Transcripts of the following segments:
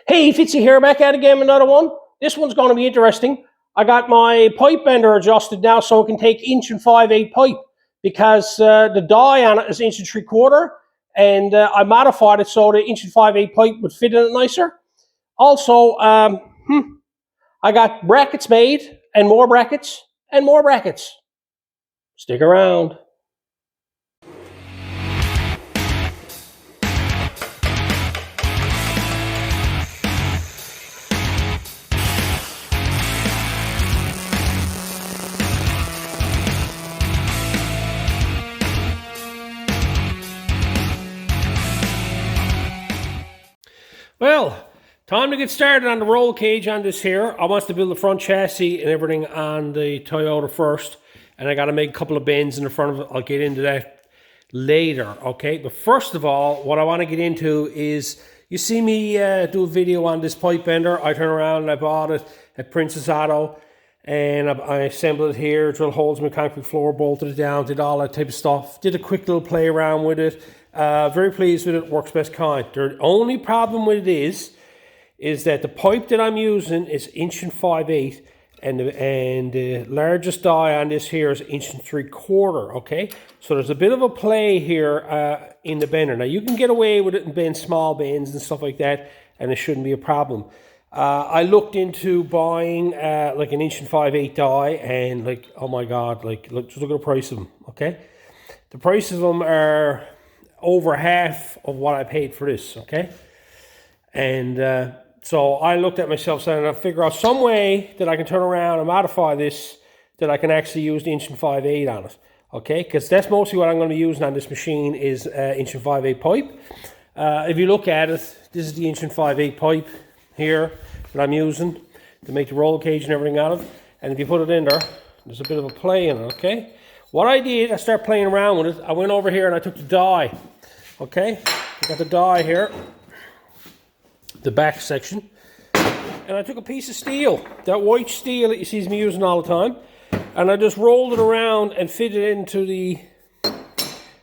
Hey, Fitzy here, back at it again with another one. This one's going to be interesting. I got my pipe bender adjusted now so it can take 1 5/8 pipe because the die on it is 1 3/4, and I modified it so the 1 5/8 pipe would fit in it nicer. Also, I got brackets made and more brackets and more brackets. Stick around. Well, time to get started on the roll cage on this here. I want to build the front chassis and everything on the Toyota first. And I got to make a couple of bends in the front of it. I'll get into that later, okay? But first of all, what I want to get into is, you see me do a video on this pipe bender. I turn around and I bought it at Princess Auto. And I assembled it here, drilled holes in my concrete floor, bolted it down, did all that type of stuff. Did a quick little play around with it. Very pleased with it, works best kind. The only problem with it is that the pipe that I'm using is 1 5/8, and the largest die on this here is 1 3/4, okay? So there's a bit of a play here in the bender. Now you can get away with it and bend small bends and stuff like that, and it shouldn't be a problem. I looked into buying like an 1 5/8 die, and like, oh my god, like just look at the price of them, okay? The price of them are over half of what I paid for this, okay? And so I looked at myself saying, I'll figure out some way that I can turn around and modify this, that I can actually use the 1 5/8 on it, okay? Because that's mostly what I'm going to be using on this machine is 1 5/8 pipe. If you look at it, this is the 1 5/8 pipe here that I'm using to make the roll cage and everything out of. And if you put it in there, there's a bit of a play in it, okay? What I did, I started playing around with it. I went over here and I took the die, okay? I got the die here, the back section, and I took a piece of steel, that white steel that you see me using all the time, and I just rolled it around and fitted it into the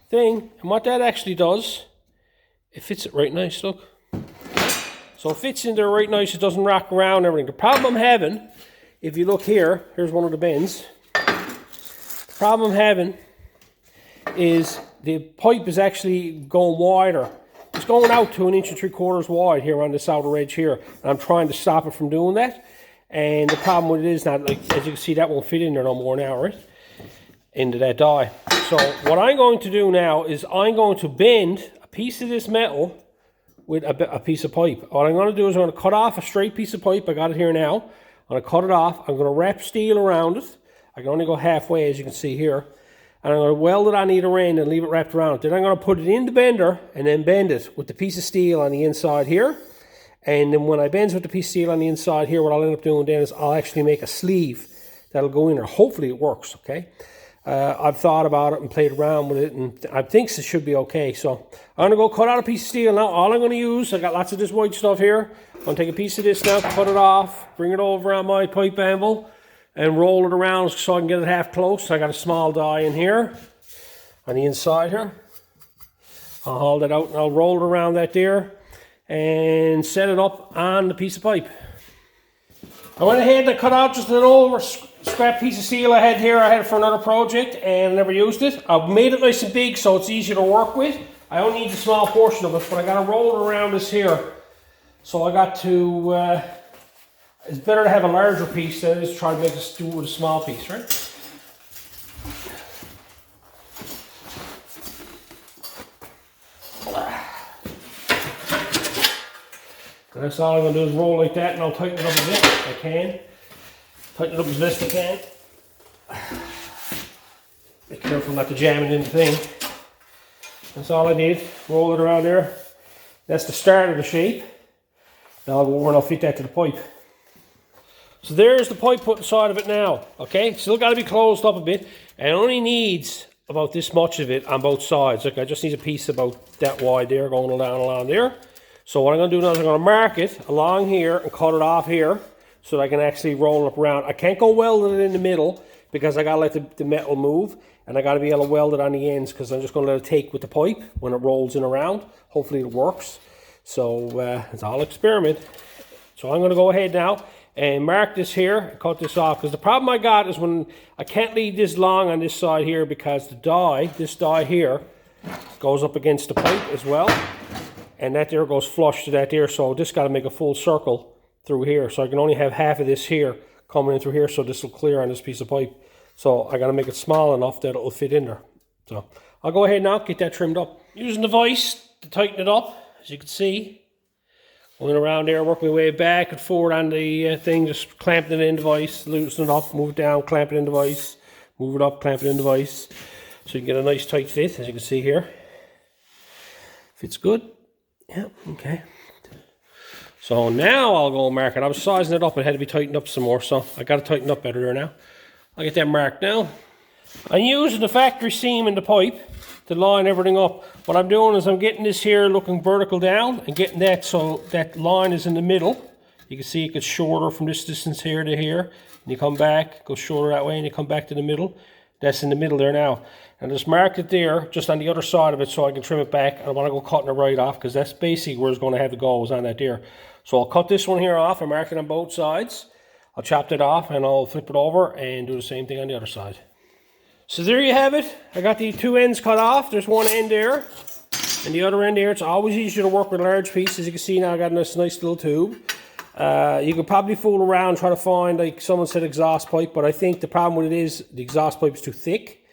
thing. And what that actually does, it fits it right nice, look. So it fits in there right nice, it doesn't rock around and everything. The problem I'm having, if you look here, here's one of the bends. The problem I'm having is the pipe is actually going wider. It's going out to 1 3/4 wide here on this outer edge here. And I'm trying to stop it from doing that. And the problem with it is not, like, as you can see, that won't fit in there no more now, right? Into that die. So what I'm going to do now is I'm going to bend a piece of this metal with a piece of pipe. What I'm going to do is I'm going to cut off a straight piece of pipe. I got it here now. I'm going to cut it off. I'm going to wrap steel around it. I can only go halfway, as you can see here. And I'm going to weld it on either end and leave it wrapped around. Then I'm going to put it in the bender and then bend it with the piece of steel on the inside here. And then when I bend it with the piece of steel on the inside here, what I'll end up doing then is I'll actually make a sleeve that'll go in there. Hopefully it works, okay? I've thought about it and played around with it, and I think it should be okay. So I'm going to go cut out a piece of steel now. All I'm going to use, I got lots of this white stuff here. I'm going to take a piece of this now, cut it off, bring it over on my pipe anvil, and roll it around so I can get it half close. I got a small die in here on the inside here. I'll hold it out and I'll roll it around that there and set it up on the piece of pipe. I went ahead and cut out just an old scrap piece of steel I had here. I had it for another project and never used it. I've made it nice and big so it's easier to work with. I only need a small portion of it, but I got to roll it around this here. So I got to, it's better to have a larger piece than it is to try to make this do with a small piece, right? And that's all I'm going to do is roll like that, and I'll tighten it up a bit if I can. Tighten it up as best I can. Be careful not to jam it in the thing. That's all I did. Roll it around there. That's the start of the shape. Now I'll go over and I'll fit that to the pipe. So there's the pipe put inside of it now. Okay, still got to be closed up a bit. And it only needs about this much of it on both sides. Like, I just need a piece about that wide there going down along there. So what I'm going to do now is I'm going to mark it along here and cut it off here so that I can actually roll it up around. I can't go welding it in the middle because I got to let the metal move, and I got to be able to weld it on the ends because I'm just going to let it take with the pipe when it rolls in around. Hopefully it works. So it's all experiment. So I'm going to go ahead now and mark this here, cut this off, because the problem I got is when I can't leave this long on this side here because the die, this die here, goes up against the pipe as well, and that there goes flush to that there, so this got to make a full circle through here, so I can only have half of this here coming in through here, so this will clear on this piece of pipe. So I got to make it small enough that it'll fit in there. So I'll go ahead now, get that trimmed up. Using the vise to tighten it up, as you can see. Going around there, working my way back and forward on the thing, just clamping it in the vise, loosen it up, move it down, clamp it in the vise, move it up, clamp it in the vise. So you can get a nice tight fit, as you can see here. Fits good. Yeah, okay. So now I'll go mark it. I was sizing it up, it had to be tightened up some more, so I got it tightened up better there now. I'll get that marked now. I'm using the factory seam in the pipe to line everything up. What I'm doing is I'm getting this here looking vertical down and getting that so that line is in the middle. You can see it gets shorter from this distance here to here. And you come back, go shorter that way, and you come back to the middle. That's in the middle there now. And just mark it there, just on the other side of it, so I can trim it back. I don't want to go cutting it right off, because that's basically where it's going to have to go, is on that there. So I'll cut this one here off and mark it on both sides. I'll chop it off and I'll flip it over and do the same thing on the other side. So there you have it. I got the two ends cut off. There's one end there and the other end there. It's always easier to work with large pieces. You can see now I got this nice little tube. You could probably fool around trying to find, like someone said, exhaust pipe, but I think the problem with it is the exhaust pipe is too thick.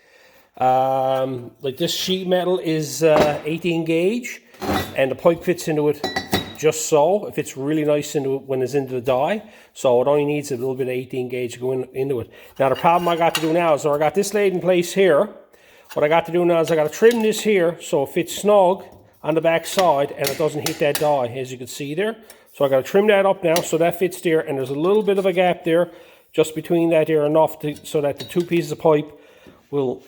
Like this sheet metal is 18 gauge and the pipe fits into it just so. It fits really nice into it when it's into the die, so it only needs a little bit of 18 gauge to go into it. Now the problem I got to do now is, so I got this laid in place here. What I got to do now is I got to trim this here so it fits snug on the back side and it doesn't hit that die, as you can see there. So I got to trim that up now so that fits there, and there's a little bit of a gap there just between that there, enough so that the two pieces of pipe will,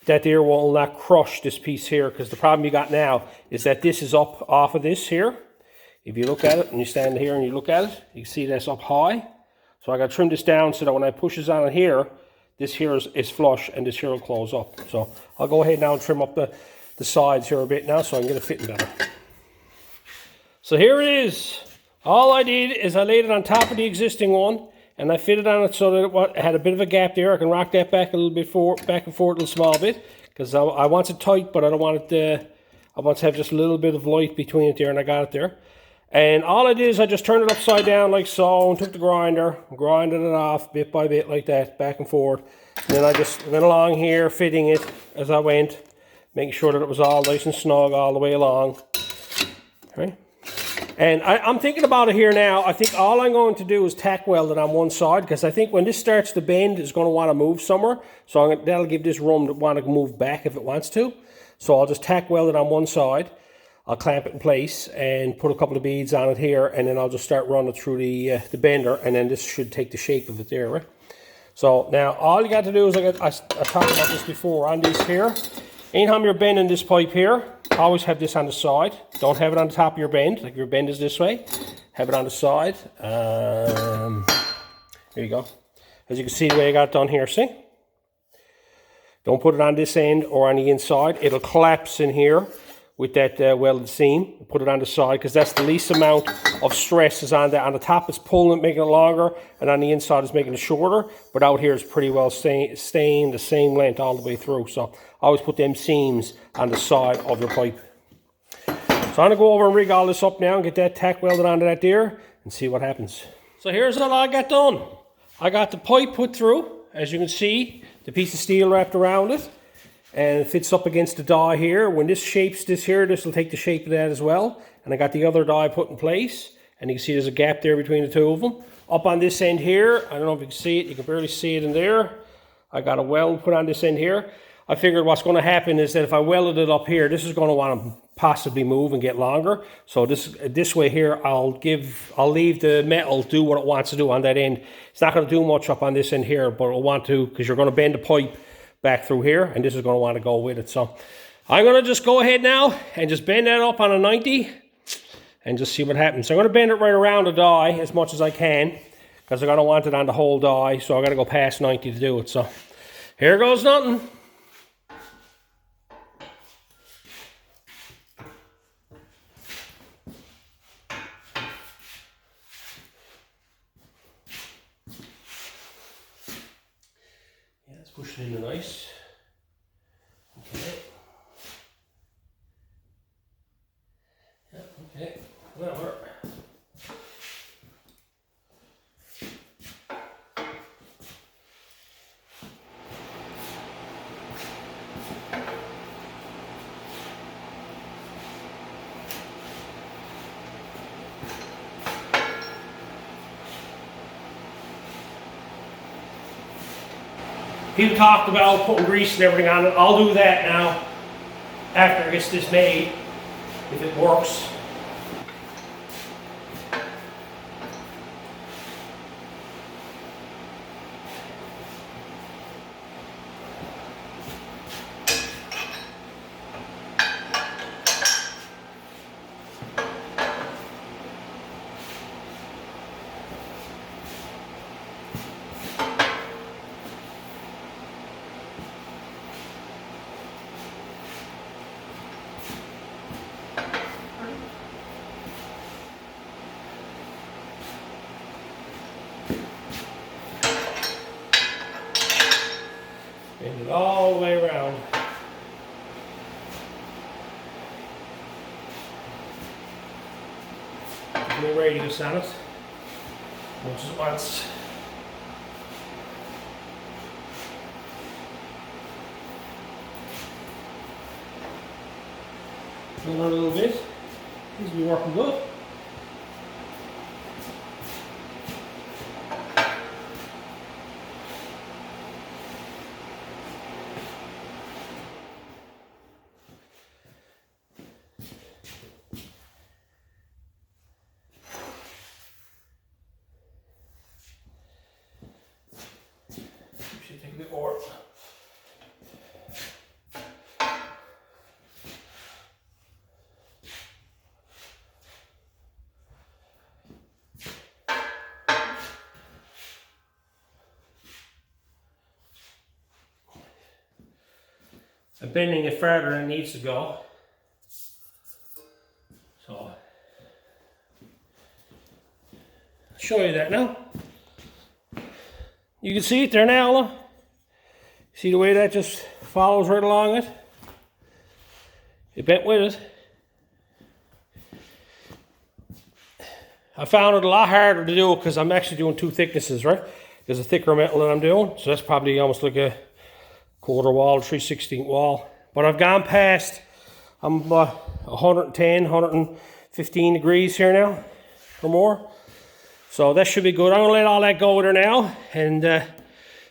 that there will not crush this piece here, because the problem you got now is that this is up off of this here. If you look at it and you stand here and you look at it, you can see that's up high. So I got to trim this down so that when I push this on here, this here is flush and this here will close up. So I'll go ahead now and trim up the sides here a bit now so I can get it fitting better. So here it is. All I did is I laid it on top of the existing one and I fitted on it so that it had a bit of a gap there. I can rock that back a little bit back and forth a little small bit, because I want it tight, but I don't want it, I want to have just a little bit of light between it there, and I got it there. And all I did is I just turned it upside down like so, and took the grinder, grinded it off bit by bit like that, back and forth. And then I just went along here, fitting it as I went, making sure that it was all nice and snug all the way along. Right? And I'm thinking about it here now. I think all I'm going to do is tack weld it on one side, because I think when this starts to bend, it's going to want to move somewhere. So that'll give this room to want to move back if it wants to. So I'll just tack weld it on one side. I'll clamp it in place and put a couple of beads on it here, and then I'll just start running through the bender, and then this should take the shape of it there, right? So now all you got to do is, I talked about this before on these here. Anytime you're bending this pipe here, always have this on the side. Don't have it on the top of your bend. Like your bend is this way, have it on the side. There you go. As you can see the way I got it done here, see? Don't put it on this end or on the inside. It'll collapse in here with that welded seam. Put it on the side, because that's the least amount of stress is on that. On the top it's pulling it, making it longer, and on the inside it's making it shorter. But out here it's pretty well staying the same length all the way through. So I always put them seams on the side of your pipe. So I'm going to go over and rig all this up now and get that tack welded onto that there and see what happens. So here's what I got done. I got the pipe put through, as you can see, the piece of steel wrapped around it. And it fits up against the die here. When this shapes this here, this will take the shape of that as well. And I got the other die put in place. And you can see there's a gap there between the two of them. Up on this end here, I don't know if you can see it. You can barely see it in there. I got a weld put on this end here. I figured what's going to happen is that if I welded it up here, this is going to want to possibly move and get longer. So this way here, I'll leave the metal do what it wants to do on that end. It's not going to do much up on this end here, but it'll want to, because you're going to bend the pipe back through here, and this is going to want to go with it. So I'm going to just go ahead now and just bend that up on a 90 and just see what happens. So I'm going to bend it right around the die as much as I can, because I'm going to want it on the whole die, so I'm going to go past 90 to do it. So here goes nothing. push it in the nice. Okay. Yeah, okay. Whatever. People talked about putting grease and everything on it. I'll do that now after it gets this made, if it works. Bend it all the way around. Give me a radius on it. Much as it wants. Fill out a little bit. Seems to be working good. Should take a bit more. I'm bending it further than it needs to go. So, I'll show you that now. You can see it there now, look. See the way that just follows right along it? It bent with it. I found it a lot harder to do because I'm actually doing two thicknesses, right? There's a thicker metal that I'm doing, so that's probably almost like a quarter wall, 3/16 wall. But I've gone past, I'm 110, 115 degrees here now, or more. So that should be good. I'm gonna let all that go with her now and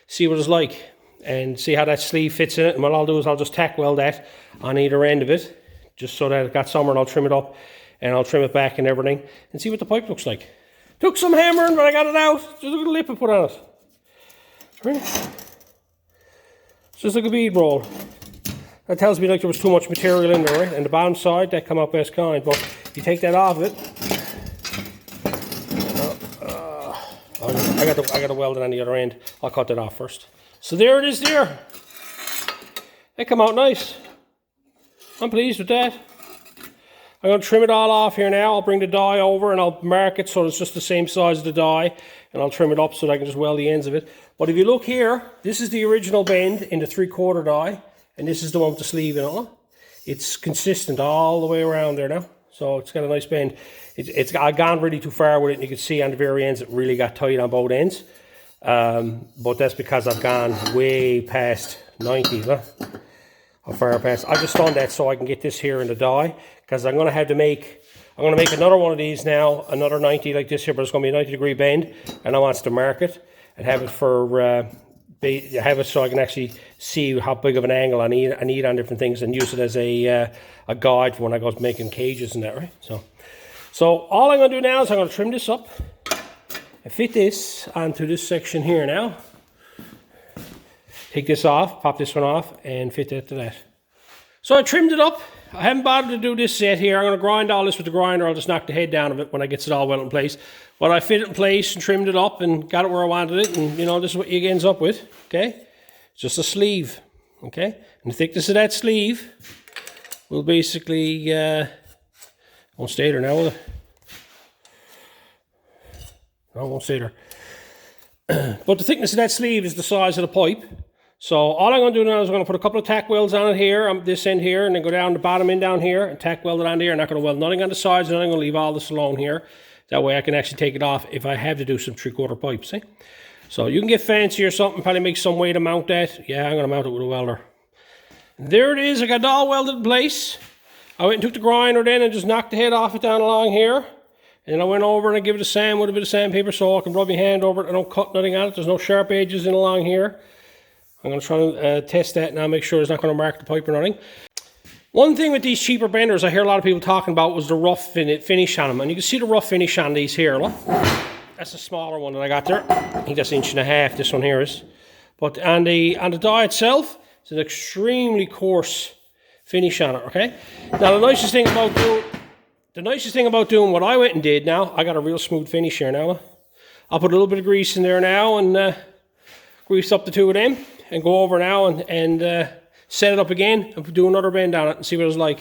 see what it's like and see how that sleeve fits in it. And what I'll do is I'll just tack weld that on either end of it, just so that it got somewhere, and I'll trim it up and I'll trim it back and everything and see what the pipe looks like. Took some hammering, but I got it out. Just look at the lip I put on it. Right? Just like a bead roll. That tells me like there was too much material in there, right? And the bottom side, that come out best kind. But if you take that off of it, I got to weld it on the other end. I'll cut that off first. So there it is there. They come out nice. I'm pleased with that. I'm going to trim it all off here now. I'll bring the die over and I'll mark it so it's just the same size as the die. And I'll trim it up so that I can just weld the ends of it. But if you look here, this is the original bend in the 3/4 die. And this is the one with the sleeve and all. It's consistent all the way around there now. So it's got a nice bend. I've gone really too far with it. And you can see on the very ends, it really got tight on both ends. But that's because I've gone way past 90. Huh? How far past? I just done that so I can get this here in the die. Because I'm going to have to make... I'm going to make another one of these now, another 90 like this here, but it's going to be a 90-degree bend, and I want to mark it and have it for have it so I can actually see how big of an angle I need on different things and use it as a guide for when I go making cages and that, right? So all I'm going to do now is I'm going to trim this up and fit this onto this section here now. Take this off, pop this one off, and fit that to that. So I trimmed it up. I haven't bothered to do this yet here. I'm going to grind all this with the grinder. I'll just knock the head down of it when I get it all well in place. But I fit it in place and trimmed it up and got it where I wanted it. And, you know, this is what you ends up with, okay? It's just a sleeve, okay? And the thickness of that sleeve will basically... won't stay there now, will it? No, it won't stay there. But the thickness of that sleeve is the size of the pipe. So all I'm going to do now is I'm going to put a couple of tack welds on it here, on this end here, and then go down the bottom end down here and tack weld it on there. I'm not going to weld nothing on the sides, and I'm going to leave all this alone here. That way I can actually take it off if I have to do some 3/4 pipe, see? So you can get fancy or something, probably make some way to mount that. Yeah, I'm going to mount it with a welder. And there it is, I got it all welded in place. I went and took the grinder then and just knocked the head off it down along here. And then I went over and I give it a sand with a bit of sandpaper so I can rub my hand over it. I don't cut nothing on it, there's no sharp edges in along here. I'm going to try and test that now, make sure it's not going to mark the pipe or nothing. One thing with these cheaper benders I hear a lot of people talking about was the rough finish on them. And you can see the rough finish on these here, look. That's a smaller one that I got there. I think that's 1.5 inches, this one here is. But on the die itself, it's an extremely coarse finish on it, okay? Now the nicest thing about doing what I went and did now, I got a real smooth finish here now. I'll put a little bit of grease in there now and grease up the two of them. And go over now and set it up again and do another bend on it and see what it's like.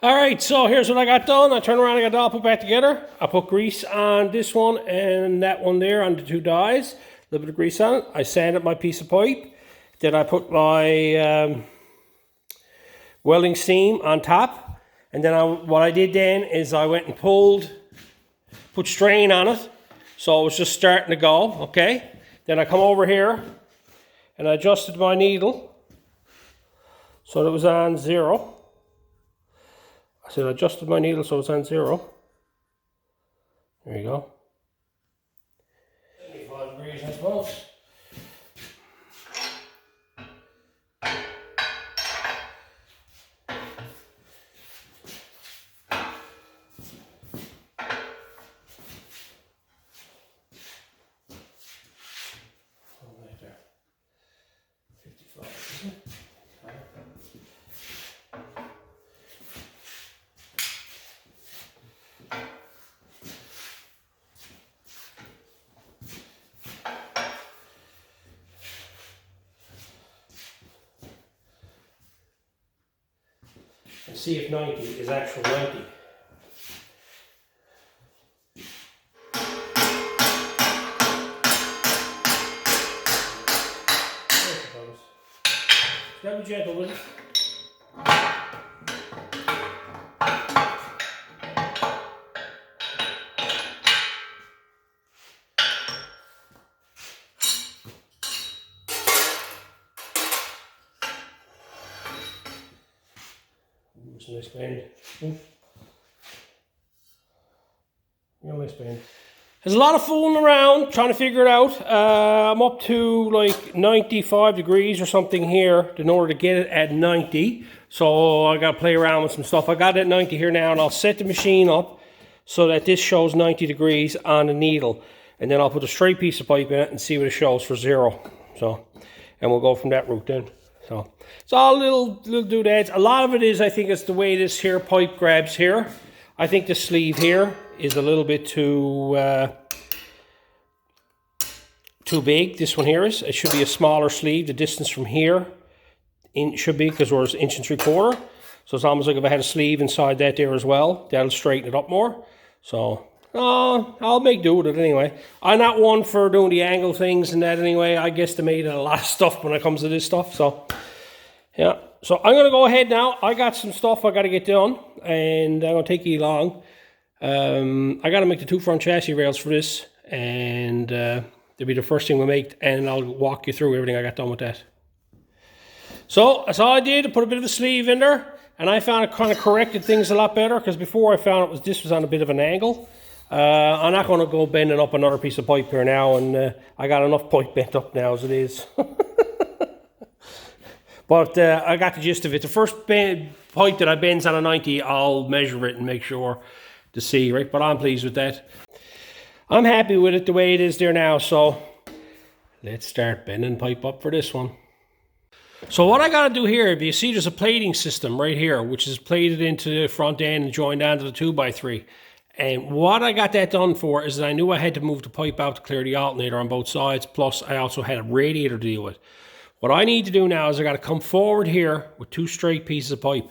Alright, so here's what I got done. I turn around and got it all put back together. I put grease on this one and that one there on the two dies. A little bit of grease on it. I sanded my piece of pipe. Then I put my welding steam on top. And then what I did then is I went and put strain on it. So it was just starting to go, okay? Then I come over here and I adjusted my needle so that it was on 0. I said I adjusted my needle so it's on 0. There you go. 75 degrees, I suppose. And see if 90 is actual 90. Gotta be gentle with it. It's a nice bend. Real nice bend. There's a lot of fooling around trying to figure it out. I'm up to like 95 degrees or something here in order to get it at 90. So I got to play around with some stuff. I got it at 90 here now, and I'll set the machine up so that this shows 90 degrees on the needle. And then I'll put a straight piece of pipe in it and see what it shows for 0. So, and we'll go from that route then. So it's all little doodads. A lot of it is, I think, it's the way this here pipe grabs here. I think the sleeve here is a little bit too big. This one here is. It should be a smaller sleeve. The distance from here should be, because we're 1 3/4 inches. So it's almost like if I had a sleeve inside that there as well, that'll straighten it up more. So I'll make do with it anyway. I'm not one for doing the angle things and that anyway. I guesstimate a lot of stuff when it comes to this stuff. So yeah. So I'm going to go ahead now. I got some stuff I got to get done, and I'm going to take you along. I got to make the 2 front chassis rails for this, and they'll be the first thing we make, and I'll walk you through everything I got done with that. So that's all I did. I put a bit of a sleeve in there, and I found it kind of corrected things a lot better, because before I found this was on a bit of an angle. I'm not going to go bending up another piece of pipe here now, and I got enough pipe bent up now as it is. But I got the gist of it. The first pipe that I bends on a 90, I'll measure it and make sure to see, right? But I'm pleased with that. I'm happy with it the way it is there now, so let's start bending pipe up for this one. So what I got to do here, if you see, there's a plating system right here, which is plated into the front end and joined onto the 2x3. And what I got that done for is that I knew I had to move the pipe out to clear the alternator on both sides, plus I also had a radiator to deal with. What I need to do now is I got to come forward here with 2 straight pieces of pipe.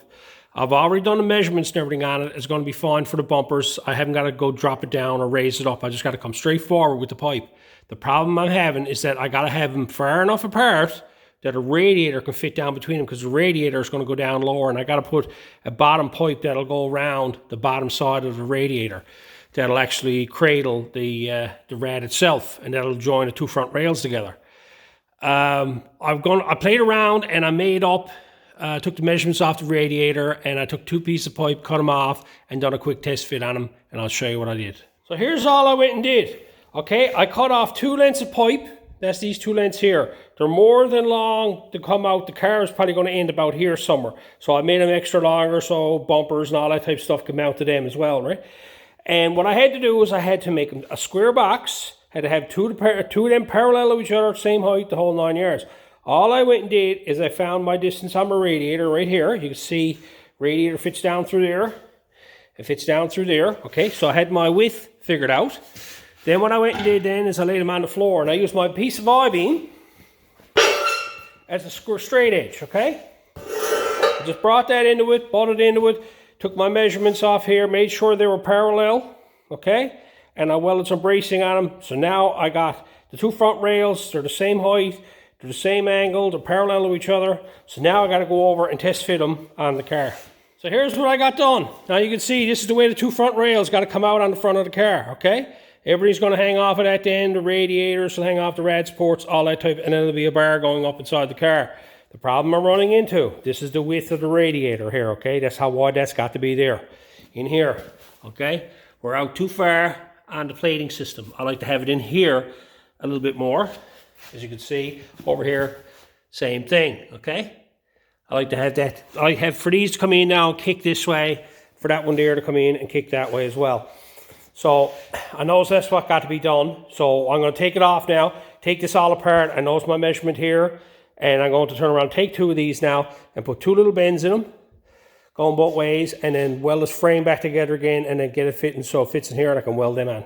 I've already done the measurements and everything on it. It's going to be fine for the bumpers. I haven't got to go drop it down or raise it up. I just got to come straight forward with the pipe. The problem I'm having is that I got to have them far enough apart that a radiator can fit down between them, because the radiator is going to go down lower, and I got to put a bottom pipe that'll go around the bottom side of the radiator that'll actually cradle the rad itself, and that'll join the two front rails together. I played around and I made up, took the measurements off the radiator, and I took two pieces of pipe, cut them off, and done a quick test fit on them, and I'll show you what I did. So here's all I went and did. Okay, I cut off 2 lengths of pipe. That's these 2 lengths here. They're more than long to come out. The car is probably going to end about here somewhere. So I made them extra longer so bumpers and all that type of stuff can mount to them as well, right? And what I had to do was I had to make a square box. Had to have two of them parallel to each other, same height, the whole 9 yards. All I went and did is I found my distance on my radiator right here. You can see radiator fits down through there. It fits down through there. Okay, so I had my width figured out. Then what I went and did then is I laid them on the floor, and I used my piece of I-beam as a straight edge, okay? I just brought that into it, butted into it, took my measurements off here, made sure they were parallel, okay? And I welded some bracing on them. So now I got the 2 front rails, they're the same height, they're the same angle, they're parallel to each other. So now I got to go over and test fit them on the car. So here's what I got done. Now you can see this is the way the 2 front rails got to come out on the front of the car, okay? Everything's going to hang off of that end, the radiators will hang off the rad supports, all that type, and then there'll be a bar going up inside the car. The problem I'm running into, this is the width of the radiator here, okay? That's how wide that's got to be there, in here, okay? We're out too far on the plating system. I like to have it in here a little bit more. As you can see, over here, same thing, okay? I like to have that, I have for these to come in now and kick this way, for that one there to come in and kick that way as well. So I know that's what got to be done. So I'm going to take it off now, take this all apart. I know it's my measurement here, and I'm going to turn around, take 2 of these now, and put 2 little bends in them, going both ways, and then weld this frame back together again, and then get it fitting so it fits in here, and I can weld them on.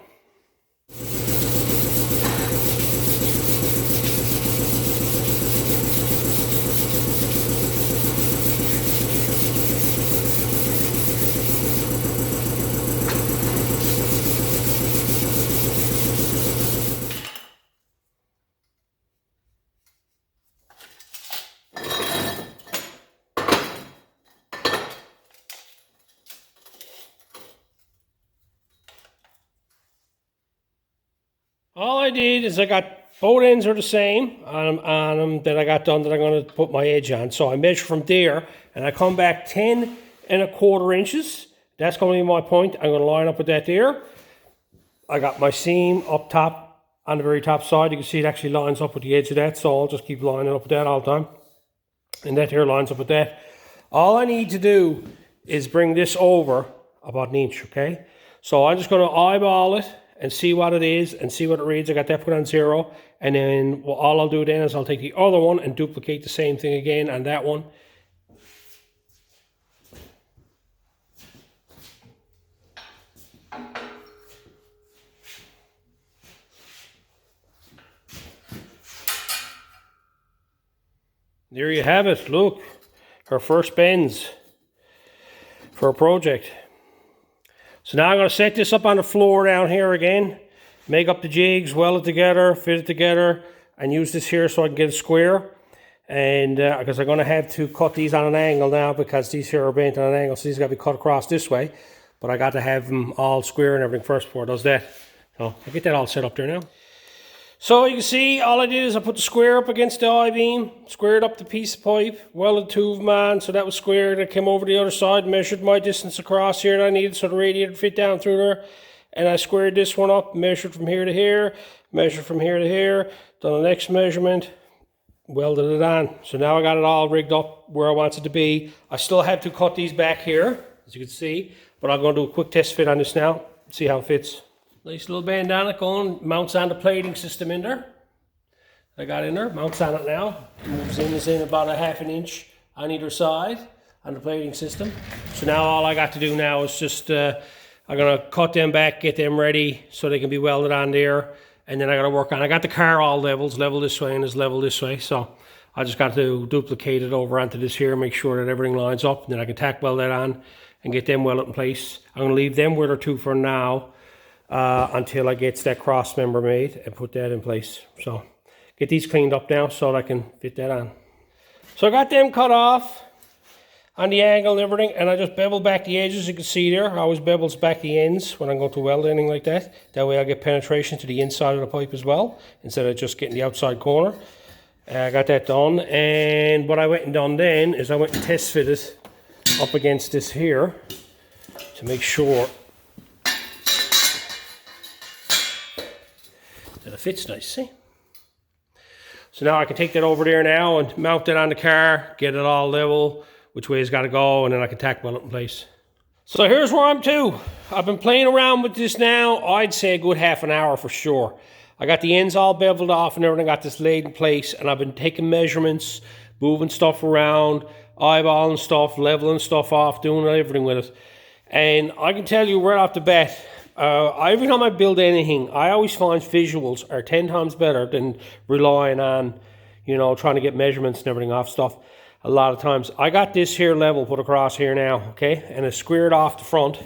All I did is I got both ends are the same on them that I got done that I'm going to put my edge on. So I measure from there and I come back 10¼ inches. That's going to be my point. I'm going to line up with that there. I got my seam up top on the very top side. You can see it actually lines up with the edge of that. So I'll just keep lining up with that all the time. And that here lines up with that. All I need to do is bring this over about 1 inch, okay? So I'm just going to eyeball it and see what it is and see what it reads. I got that put on 0, and then all I'll do then is I'll take the other one and duplicate the same thing again on that one. There you have it. Look, her first bends for a project. So now I'm going to set this up on the floor down here again, make up the jigs, weld it together, fit it together, and use this here so I can get it square. And because I'm going to have to cut these on an angle now because these here are bent on an angle, so these got to be cut across this way. But I got to have them all square and everything first before it does that. So I'll get that all set up there now. So you can see all I did is I put the square up against the I-beam, squared up the piece of pipe, welded 2 of them on so that was squared. I came over the other side, measured my distance across here that I needed so the radiator would fit down through there. And I squared this one up, measured from here to here, measured from here to here, done the next measurement, welded it on. So now I got it all rigged up where I want it to be. I still have to cut these back here, as you can see, but I'm going to do a quick test fit on this now, see how it fits. Nice little bandana going, mounts on the plating system in there. I got in there, mounts on it now. Moves in about a ½ inch on either side on the plating system. So now all I got to do now is just, I'm going to cut them back, get them ready so they can be welded on there. And then I got to work on, I got the car all levels, level this way and it's level this way. So I just got to duplicate it over onto this here, make sure that everything lines up. And then I can tack weld that on and get them welded in place. I'm going to leave them where they're 2 for now. Until I get that cross member made and put that in place. So get these cleaned up now so that I can fit that on. So I got them cut off on the angle and everything, and I just bevel back the edges. You can see there, I always bevels back the ends when I'm going to weld anything like that. That way I get penetration to the inside of the pipe as well, instead of just getting the outside corner. I got that done, and what I went and done then is I went and test fitted up against this here to make sure that it fits nice, see? So now I can take that over there now and mount it on the car, get it all level, which way it's got to go, and then I can tack weld it in place. So here's where I'm to. I've been playing around with this now, I'd say a good half an hour for sure. I got the ends all beveled off and everything, got this laid in place, and I've been taking measurements, moving stuff around, eyeballing stuff, leveling stuff off, doing everything with it. And I can tell you right off the bat, every time I build anything, I always find visuals are 10 times better than relying on, you know, trying to get measurements and everything off stuff. A lot of times, I got this here level put across here now, okay, and it's squared off the front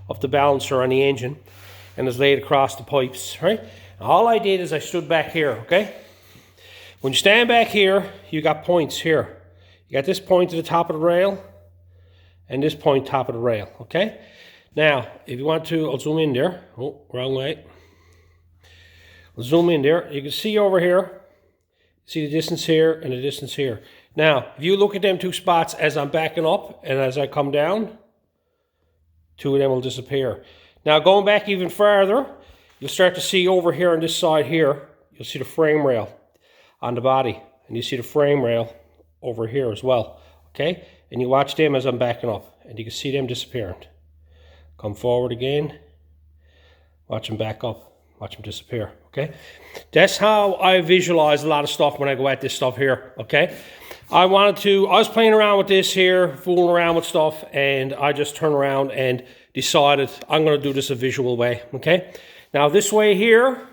of the balancer on the engine, and it's laid across the pipes, right? All I did is I stood back here, okay? When you stand back here, you got points here. You got this point to the top of the rail, and this point top of the rail, okay? Now, if you want to, I'll zoom in there. Oh, wrong way. I'll zoom in there. You can see over here, see the distance here and the distance here. Now, if you look at them two spots as I'm backing up and as I come down, two of them will disappear. Now, going back even farther, you'll start to see over here on this side here, you'll see the frame rail on the body. And you see the frame rail over here as well, okay? And you watch them as I'm backing up, and you can see them disappearing. Come forward again, watch them back up, watch them disappear, okay? That's how I visualize a lot of stuff when I go at this stuff here, okay? I was playing around with this here, fooling around with stuff, and I just turned around and decided I'm gonna do this a visual way, okay? Now this way here,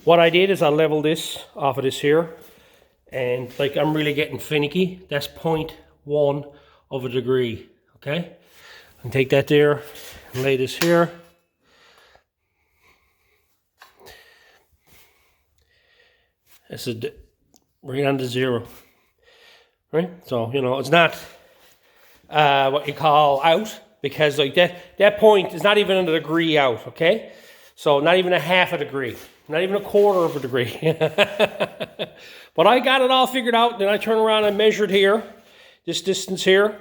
what I did is I leveled this off of this here, and like I'm really getting finicky. That's 0.1 of a degree, okay? And take that there and lay this here. This is right under zero, right? So, you know, it's not what you call out, because like that point is not even a degree out, okay? So not even a half a degree, not even a quarter of a degree. But I got it all figured out. Then I turn around and measured here, this distance here,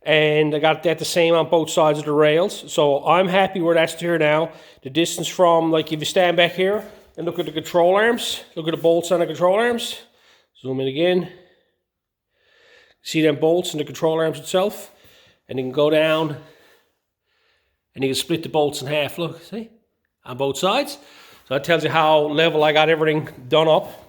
and I got that the same on both sides of the rails. So I'm happy where that's here now. The distance from, like if you stand back here and look at the control arms, look at the bolts on the control arms, zoom in again, see them bolts and the control arms itself, and you can go down and you can split the bolts in half, look, see, on both sides. So that tells you how level I got everything done up.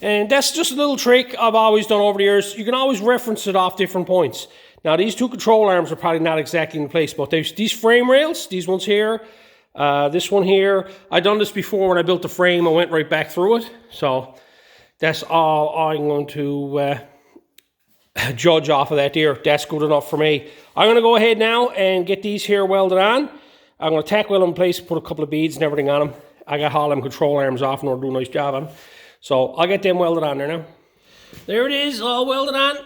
And that's just a little trick I've always done over the years. You can always reference it off different points. Now these two control arms are probably not exactly in place, but these frame rails, these ones here, this one here, I done this before when I built the frame. I went right back through it. So that's all I'm going to judge off of that there. That's good enough for me. I'm going to go ahead now and get these here welded on. I'm going to tack weld them in place, put a couple of beads and everything on them. I got all them control arms off in order to do a nice job on them. So I'll get them welded on there now. There it is, all welded on,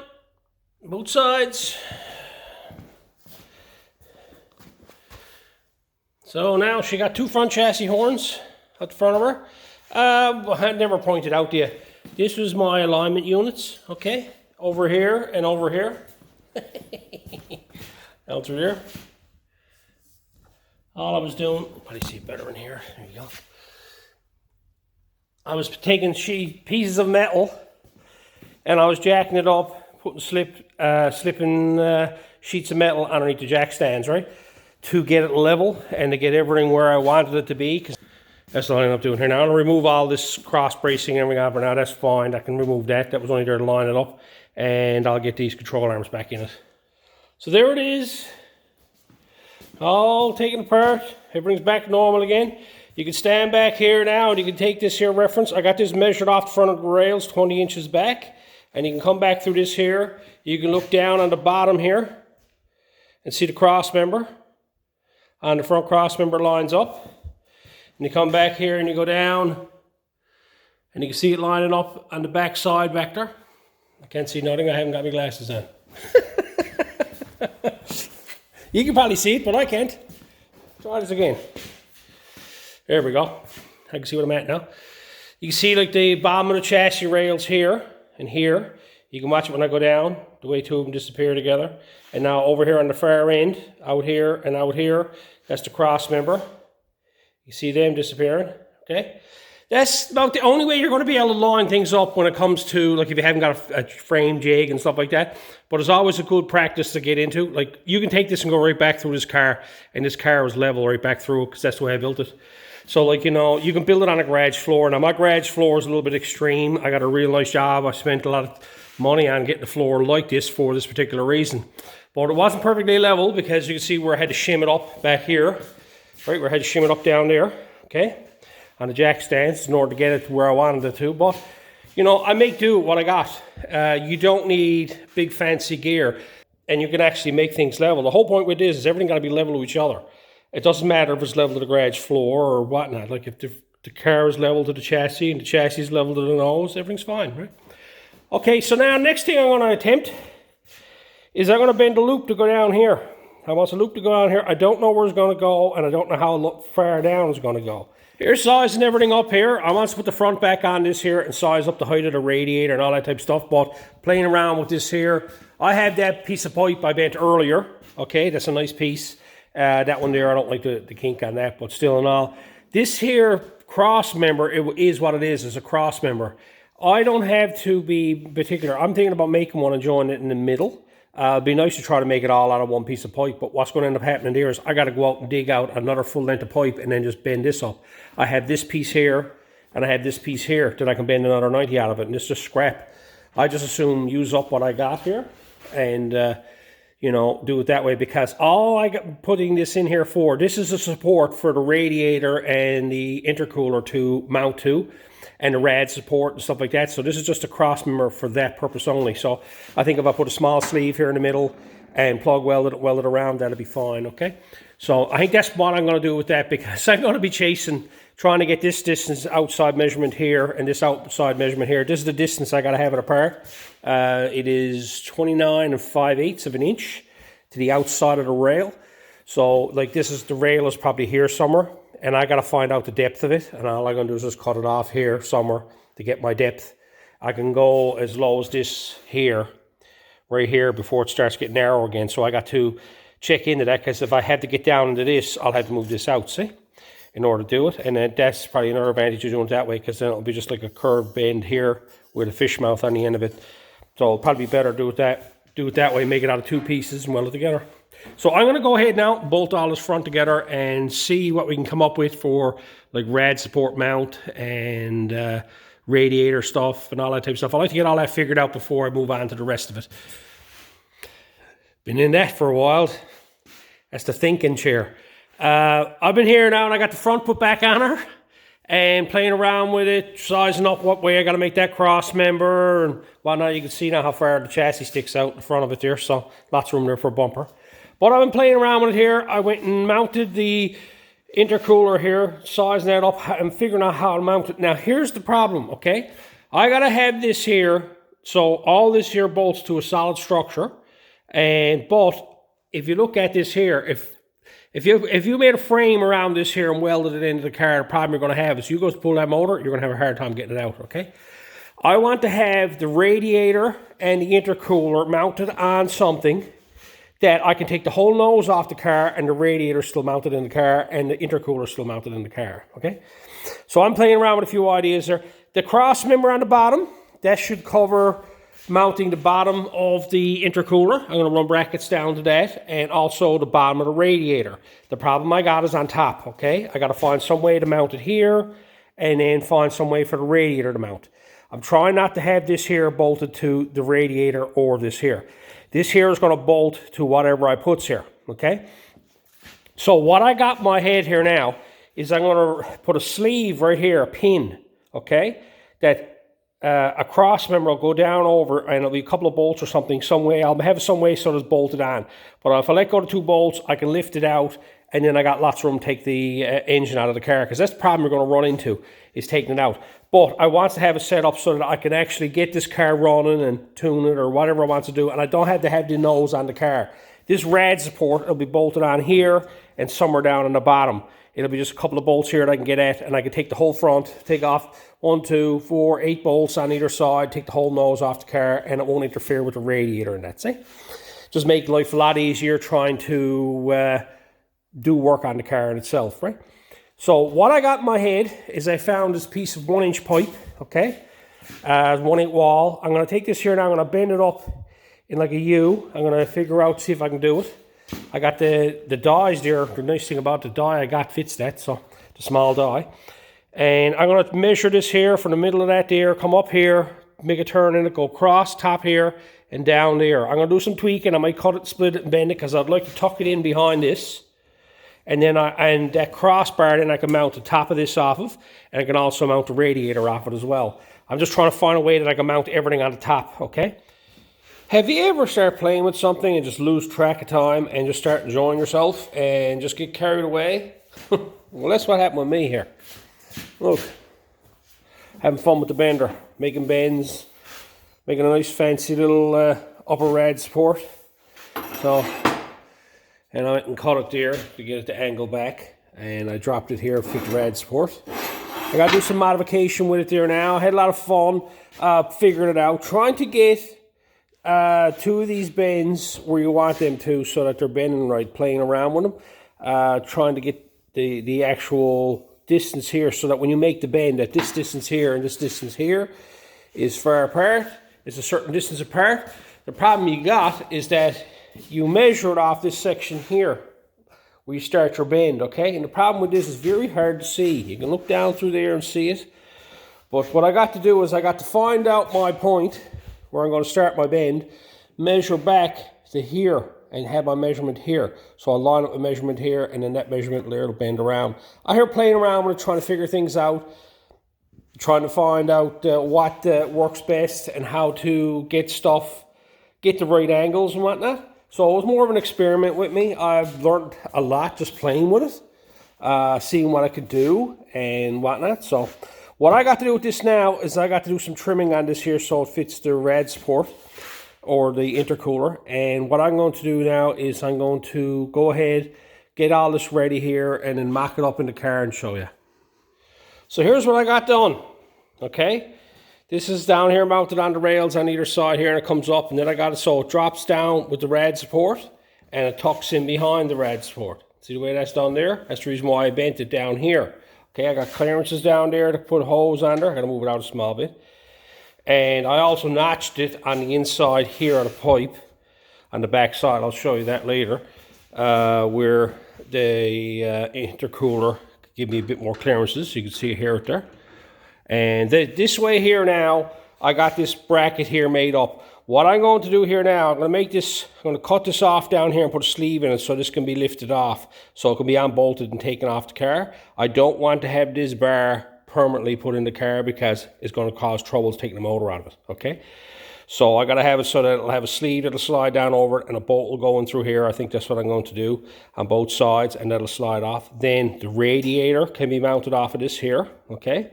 both sides. So now she got two front chassis horns at the front of her. I never pointed out to you. This was my alignment units, okay? Over here and over here. Down through there. All I was doing, probably see it better in here. There you go. I was taking pieces of metal and I was jacking it up, putting slipping sheets of metal underneath the jack stands, right? To get it level and to get everything where I wanted it to be. Cause that's what I'm up doing here. Now I'm gonna remove all this cross bracing and everything over now. That's fine. I can remove that. That was only there to line it up. And I'll get these control arms back in it. So there it is. All taken apart. Everything's back to normal again. You can stand back here now and you can take this here reference. I got this measured off the front of the rails, 20 inches back. And you can come back through this here. You can look down on the bottom here and see the cross member. On the front cross member lines up. And you come back here and you go down and you can see it lining up on the back side back there. I can't see nothing. I haven't got my glasses on. You can probably see it, but I can't. Try this again. There we go. I can see what I'm at now. You can see like the bottom of the chassis rails here and here. You can watch it when I go down, the way two of them disappear together. And now over here on the far end, out here and out here, that's the cross member. You see them disappearing, okay? That's about the only way you're going to be able to line things up when it comes to, like, if you haven't got a frame jig and stuff like that. But it's always a good practice to get into. Like, you can take this and go right back through this car, and this car was level right back through because that's the way I built it. So, like, you know, you can build it on a garage floor. Now, my garage floor is a little bit extreme. I got a real nice job. I spent a lot of money on getting the floor like this for this particular reason. But it wasn't perfectly level because you can see where I had to shim it up back here. Right, where I had to shim it up down there, okay? On the jack stands in order to get it to where I wanted it to. But, you know, I make do with what I got. You don't need big fancy gear, and you can actually make things level. The whole point with this is everything got to be level with each other. It doesn't matter if it's level to the garage floor or whatnot. Like if the car is level to the chassis and the chassis is level to the nose, everything's fine, right? Okay, so now next thing I'm going to attempt is I'm going to bend the loop to go down here. I want the loop to go down here. I don't know where it's going to go, and I don't know how far down it's going to go. Here's sizing everything up here. I want to put the front back on this here and size up the height of the radiator and all that type of stuff, but playing around with this here, I have that piece of pipe I bent earlier. Okay, that's a nice piece. That one there, I don't like the kink on that, but still and all. This here cross member, it is what it is. It's a cross member. I don't have to be particular. I'm thinking about making one and joining it in the middle. It'd be nice to try to make it all out of one piece of pipe, but what's going to end up happening there is I got to go out and dig out another full length of pipe and then just bend this up. I have this piece here, and I have this piece here that I can bend another 90 out of it, and it's just scrap. I just assume use up what I got here and, you know, do it that way, because all I got putting this in here for, this is a support for the radiator and the intercooler to mount to, and the rad support and stuff like that. So this is just a cross member for that purpose only. So I think if I put a small sleeve here in the middle and plug weld it around, that'll be fine, okay? So I think that's what I'm going to do with that, because I'm going to be trying to get this distance outside measurement here and this outside measurement here. This is the distance I got to have it apart. It is 29 5/8 of an inch to the outside of the rail. So like this is, the rail is probably here somewhere, and I got to find out the depth of it, and all I'm going to do is just cut it off here somewhere to get my depth. I can go as low as this here, right here, before it starts getting narrow again. So I got to check into that, because if I have to get down into this, I'll have to move this out, see, in order to do it. And then that's probably another advantage of doing it that way, because then it'll be just like a curved bend here with a fish mouth on the end of it. So it'll probably be better to do it that way, make it out of two pieces and weld it together. So I'm going to go ahead now, bolt all this front together and see what we can come up with for like rad support mount and radiator stuff and all that type of stuff. I like to get all that figured out before I move on to the rest of it. Been in that for a while. That's the thinking chair. I've been here now, and I got the front put back on her and playing around with it, sizing up what way I got to make that cross member and whatnot. You can see now how far the chassis sticks out in front of it there, so lots of room there for a bumper. But I've been playing around with it here. I went and mounted the intercooler here, sizing that up and figuring out how to mount it. Now, here's the problem, okay? I got to have this here, so all this here bolts to a solid structure. But if you look at this here, if you made a frame around this here and welded it into the car, the problem you're going to have is you go to pull that motor, you're going to have a hard time getting it out, okay? I want to have the radiator and the intercooler mounted on something that I can take the whole nose off the car and the radiator still mounted in the car and the intercooler still mounted in the car, okay? So I'm playing around with a few ideas there. The cross member on the bottom, that should cover mounting the bottom of the intercooler. I'm going to run brackets down to that, and also the bottom of the radiator. The problem I got is on top, okay? I got to find some way to mount it here, and then find some way for the radiator to mount. I'm trying not to have this here bolted to the radiator or this here. This here is going to bolt to whatever I put here, okay? So what I got in my head here now is I'm going to put a sleeve right here, a pin, okay? That a cross member will go down over, and it'll be a couple of bolts or something, some way. I'll have some way so it's bolted on. But if I let go of the two bolts, I can lift it out and then I got lots of room to take the engine out of the car, because that's the problem we're going to run into, is taking it out. But I want to have it set up so that I can actually get this car running and tune it or whatever I want to do, and I don't have to have the nose on the car. This rad support will be bolted on here and somewhere down on the bottom. It'll be just a couple of bolts here that I can get at, and I can take the whole front, take off 1, 2, 4, 8 bolts on either side, take the whole nose off the car, and it won't interfere with the radiator, and that's it. Just make life a lot easier trying to do work on the car in itself, right? So what I got in my head is I found this piece of 1-inch pipe, okay? 1/8 wall. I'm going to take this here now, I'm going to bend it up in like a U. I'm going to figure out, see if I can do it. I got the dies there. The nice thing about the die I got fits that, so the small die. And I'm going to measure this here from the middle of that there, come up here, make a turn in it, go across, top here, and down there. I'm going to do some tweaking. I might cut it, split it, and bend it, because I'd like to tuck it in behind this. And then that crossbar, then I can mount the top of this off of, and I can also mount the radiator off it as well. I'm just trying to find a way that I can mount everything on the top, okay? Have you ever started playing with something and just lose track of time and just start enjoying yourself and just get carried away? Well, that's what happened with me here. Look, having fun with the bender, making bends, making a nice fancy little upper rad support. So, and I went and cut it there to get it to angle back, and I dropped it here, fit the rad support. I got to do some modification with it there now. I had a lot of fun figuring it out, trying to get 2 of these bends where you want them to, so that they're bending right, playing around with them, trying to get the actual distance here, so that when you make the bend, that this distance here and this distance here is far apart, is a certain distance apart. The problem you got is that you measure it off this section here where you start your bend, okay? And the problem with this is very hard to see. You can look down through there and see it, but what I got to do is I got to find out my point where I'm going to start my bend, measure back to here, and have my measurement here. So I'll line up the measurement here, and then that measurement there will bend around. I'm here playing around with it, trying to figure things out, trying to find out what works best and how to get the right angles and whatnot. So it was more of an experiment with me. I've learned a lot just playing with it, seeing what I could do and whatnot. So what I got to do with this now is I got to do some trimming on this here so it fits the rad support or the intercooler. And what I'm going to do now is I'm going to go ahead, get all this ready here, and then mock it up in the car and show you. So here's what I got done, okay? This is down here mounted on the rails on either side here, and it comes up, and then I got it so it drops down with the rad support, and it tucks in behind the rad support. See the way that's done there? That's the reason why I bent it down here. Okay, I got clearances down there to put hose on there. I gotta move it out a small bit. And I also notched it on the inside here of the pipe, on the back side. I'll show you that later, where the intercooler give me a bit more clearances. You can see it here right there. And this way here now, I got this bracket here made up. What I'm going to do here now, I'm going to cut this off down here and put a sleeve in it so this can be lifted off, so it can be unbolted and taken off the car. I don't want to have this bar permanently put in the car because it's going to cause troubles taking the motor out of it, okay? So I got to have it so that it'll have a sleeve that'll slide down over it, and a bolt will go in through here. I think that's what I'm going to do on both sides, and that'll slide off. Then the radiator can be mounted off of this here, okay?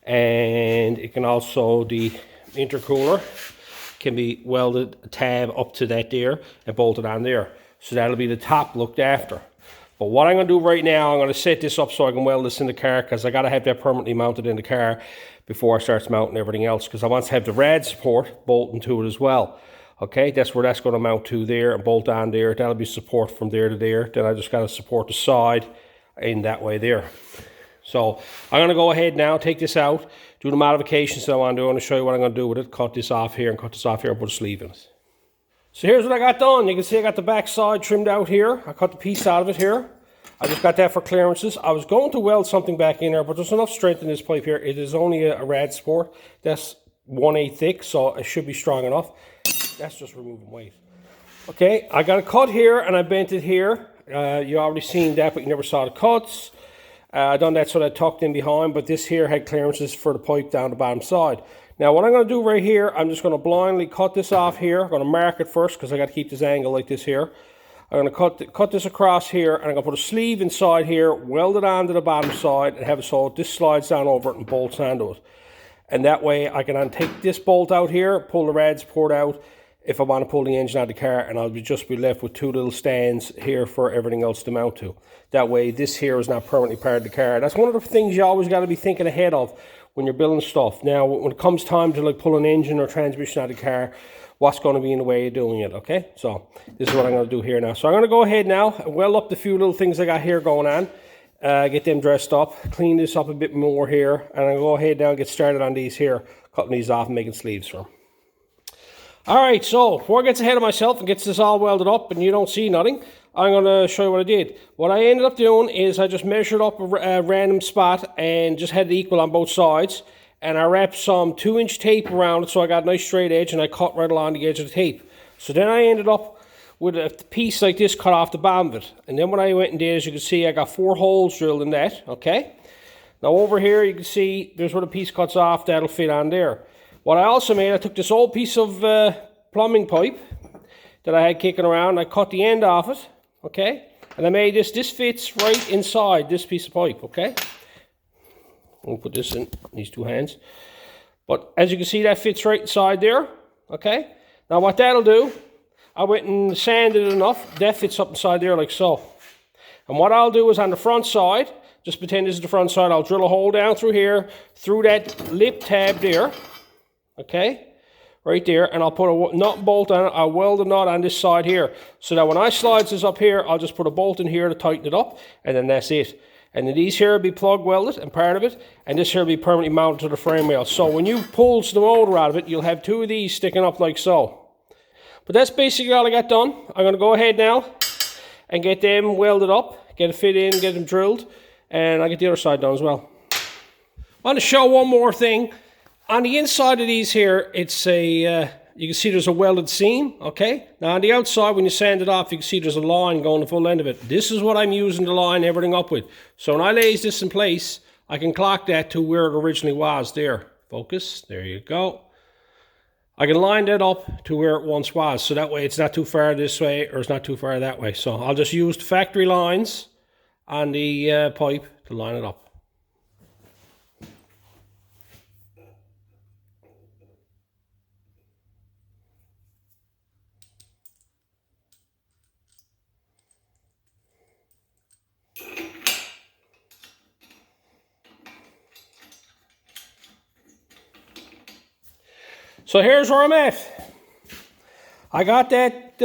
And it can also, the intercooler can be welded a tab up to that there and bolted on there. So that'll be the top looked after. But what I'm going to do right now, I'm going to set this up so I can weld this in the car, because I got to have that permanently mounted in the car before I start mounting everything else, because I want to have the rad support bolting to it as well. Okay, that's where that's going to mount to there and bolt on there. That'll be support from there to there. Then I just got to support the side in that way there. So I'm going to go ahead now, take this out, do the modifications that I want to do. I'm going to show you what I'm going to do with it. Cut this off here and cut this off here and put a sleeve in it. So here's what I got done. You can see I got the back side trimmed out here. I cut the piece out of it here. I just got that for clearances. I was going to weld something back in there, but there's enough strength in this pipe here. It is only a rad support. That's 1/8 thick, so it should be strong enough. That's just removing weight. Okay, I got a cut here and I bent it here. You already seen that, but you never saw the cuts. I done that so that I tucked in behind, but this here had clearances for the pipe down the bottom side. Now what I'm going to do right here, I'm just going to blindly cut this off here. I'm going to mark it first because I got to keep this angle like this here. I'm going to cut this across here, and I'm going to put a sleeve inside here, weld it onto the bottom side, and have it so this slides down over it and bolts onto it. And that way I can then take this bolt out here, pull the rad support out if I want to pull the engine out of the car, and I'll just be left with two little stands here for everything else to mount to. That way this here is not permanently part of the car. That's one of the things you always got to be thinking ahead of when you're building stuff. Now, when it comes time to like pull an engine or transmission out of the car, what's going to be in the way of doing it, okay? So this is what I'm going to do here now. So I'm going to go ahead now and weld up the few little things I got here going on. Get them dressed up, clean this up a bit more here, and I'll go ahead now and get started on these here, cutting these off and making sleeves for them. Alright, so before I get ahead of myself and gets this all welded up and you don't see nothing, I'm going to show you what I did. What I ended up doing is I just measured up a random spot and just had it equal on both sides, and I wrapped some 2-inch tape around it so I got a nice straight edge, and I cut right along the edge of the tape. So then I ended up with a piece like this cut off the bottom of it. And then what I went and did, as you can see, I got 4 holes drilled in that, okay? Now over here you can see there's where the piece cuts off, that'll fit on there. What I also made, I took this old piece of plumbing pipe that I had kicking around, I cut the end off it, okay? And I made this fits right inside this piece of pipe, okay? I'll put this in these 2 hands. But as you can see, that fits right inside there, okay? Now what that'll do, I went and sanded it enough, that fits up inside there like so. And what I'll do is on the front side, just pretend this is the front side, I'll drill a hole down through here, through that lip tab there, okay, right there, and I'll put a nut and bolt on it. I'll weld a nut on this side here, so that when I slides this up here, I'll just put a bolt in here to tighten it up, and then that's it. And then these here will be plug welded and part of it, and this here will be permanently mounted to the frame rail. So when you pull the motor out of it, you'll have 2 of these sticking up like so. But that's basically all I got done. I'm going to go ahead now and get them welded up, get it fit in, get them drilled, and I'll get the other side done as well. I want to show one more thing. On the inside of these here, it's a, you can see there's a welded seam, okay? Now on the outside, when you sand it off, you can see there's a line going the full end of it. This is what I'm using to line everything up with. So when I lays this in place, I can clock that to where it originally was there. Focus, there you go. I can line that up to where it once was, so that way it's not too far this way or it's not too far that way. So I'll just use the factory lines on the pipe to line it up. So here's where I'm at. I got that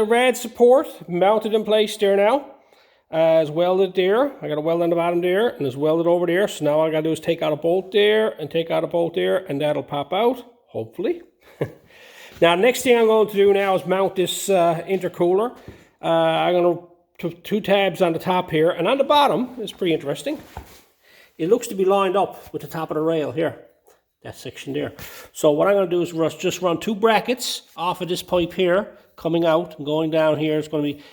rad support mounted in place there now. It's welded there. I got a weld on the bottom there, and it's welded over there. So now all I got to do is take out a bolt there and take out a bolt there, and that'll pop out, hopefully. Now, the next thing I'm going to do now is mount this intercooler. I'm going to put 2 tabs on the top here, and on the bottom, it's pretty interesting. It looks to be lined up with the top of the rail here. That section there. So what I'm going to do is just run 2 brackets off of this pipe here, coming out and going down here. It's going to be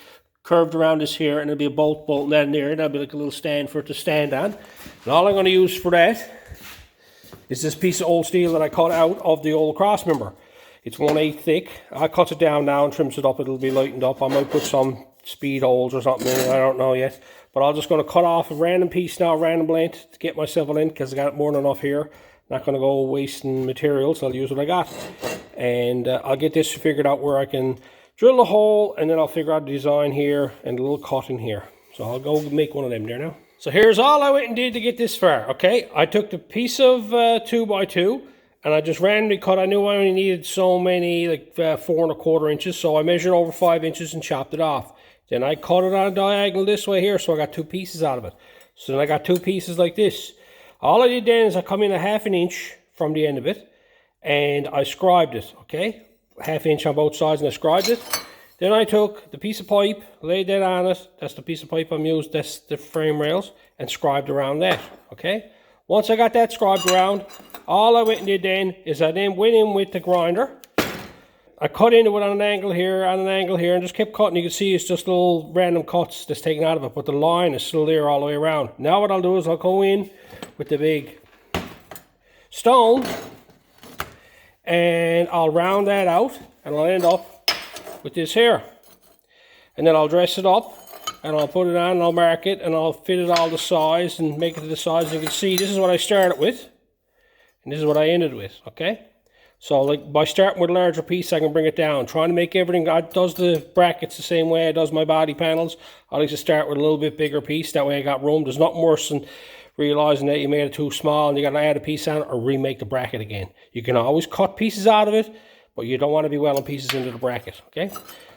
curved around this here, and there'll be a bolt down there. That'll be like a little stand for it to stand on. And all I'm going to use for that is this piece of old steel that I cut out of the old cross member. It's 1/8 thick. I cut it down now and trims it up. It'll be lightened up. I might put some speed holes or something in it. I don't know yet. But I'm just going to cut off a random piece now, random length, to get myself a length, because I got more than enough here. Not going to go wasting materials, so I'll use what I got. And I'll get this figured out where I can drill the hole, and then I'll figure out the design here and a little cut in here. So I'll go make one of them there now. So here's all I went and did to get this far, okay? I took the piece of 2x2, and I just randomly cut. I knew I only needed so many, like 4¼ inches, so I measured over 5 inches and chopped it off. Then I cut it on a diagonal this way here, so I got 2 pieces out of it. So then I got 2 pieces like this. All I did then is I come in 1/2 inch from the end of it, and I scribed it, okay? 1/2 inch on both sides, and I scribed it. Then I took the piece of pipe, laid that on it. That's the piece of pipe I'm using, that's the frame rails, and scribed around that, okay? Once I got that scribed around, all I went and did then is I then went in with the grinder. I cut into it on an angle here, and just kept cutting. You can see it's just little random cuts that's taken out of it, but the line is still there all the way around. Now what I'll do is I'll go in with the big stone, and I'll round that out, and I'll end up with this here. And and then I'll dress it up, and I'll put it on, and I'll mark it, and I'll fit it all the size, and make it to the size. You can see, this is what I started with, and this is what I ended with, okay? So, like, by starting with a larger piece, I can bring it down. Trying to make everything, I does the brackets the same way I does my body panels. I like to start with a little bit bigger piece, that way I got room. There's nothing worse than realizing that you made it too small and you got to add a piece on it or remake the bracket again. You can always cut pieces out of it, but you don't want to be welding pieces into the bracket, okay?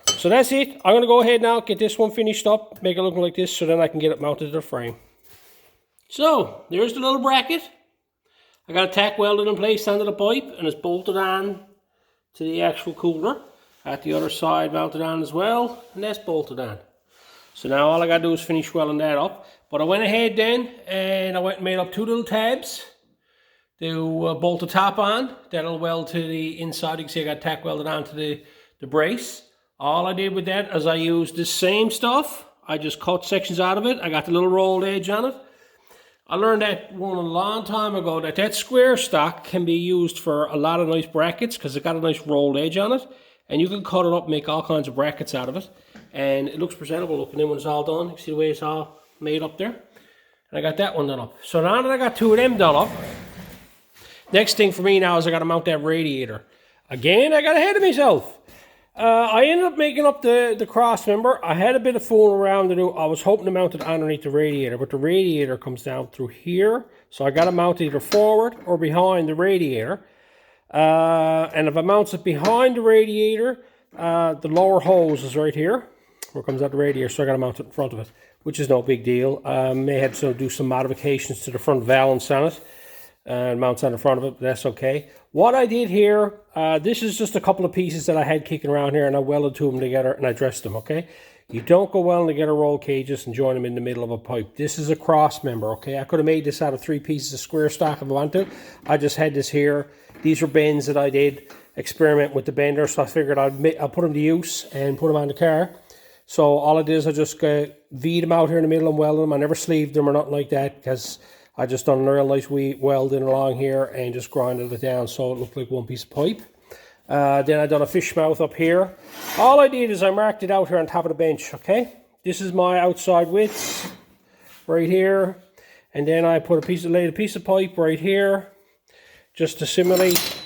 So that's it. I'm going to go ahead now, get this one finished up, make it look like this, so then I can get it mounted to the frame. So, there's the little bracket. I got a tack welded in place under the pipe, and it's bolted on to the actual cooler. At the other side mounted on as well, and that's bolted on. So now all I got to do is finish welding that up. But I went ahead then, and I went and made up 2 little tabs to bolt the top on. That'll weld to the inside. You can see I got tack welded onto the brace. All I did with that is I used the same stuff. I just cut sections out of it. I got the little rolled edge on it. I learned that one a long time ago, that square stock can be used for a lot of nice brackets because it got a nice rolled edge on it. And you can cut it up and make all kinds of brackets out of it. And it looks presentable looking in when it's all done. You see the way it's all made up there? And I got that one done up. So now that I got 2 of them done up, next thing for me now is I got to mount that radiator. Again, I got ahead of myself. I ended up making up the cross member. I had a bit of fooling around to do. I was hoping to mount it underneath the radiator, but the radiator comes down through here. So I got to mount it either forward or behind the radiator. And if I mount it behind the radiator, the lower hose is right here, where it comes out the radiator, so I got to mount it in front of it, which is no big deal. May have to do some modifications to the front valance on it, and mounts on the front of it, but that's okay. What I did here, this is just a couple of pieces that I had kicking around here, and I welded 2 of them together, and I dressed them, okay? You don't go welding together roll cages and join them in the middle of a pipe. This is a cross member, okay? I could have made this out of 3 pieces of square stock if I wanted. I just had this here. These are bends that I did experiment with the bender, so I figured I'll put them to use and put them on the car. So all I did is I just V'd them out here in the middle and welded them. I never sleeved them or nothing like that because I just done a real nice welding along here and just grinded it down so it looked like one piece of pipe. Then I done a fish mouth up here. All I did is I marked it out here on top of the bench, okay? This is my outside width right here. And then I put laid a piece of pipe right here just to simulate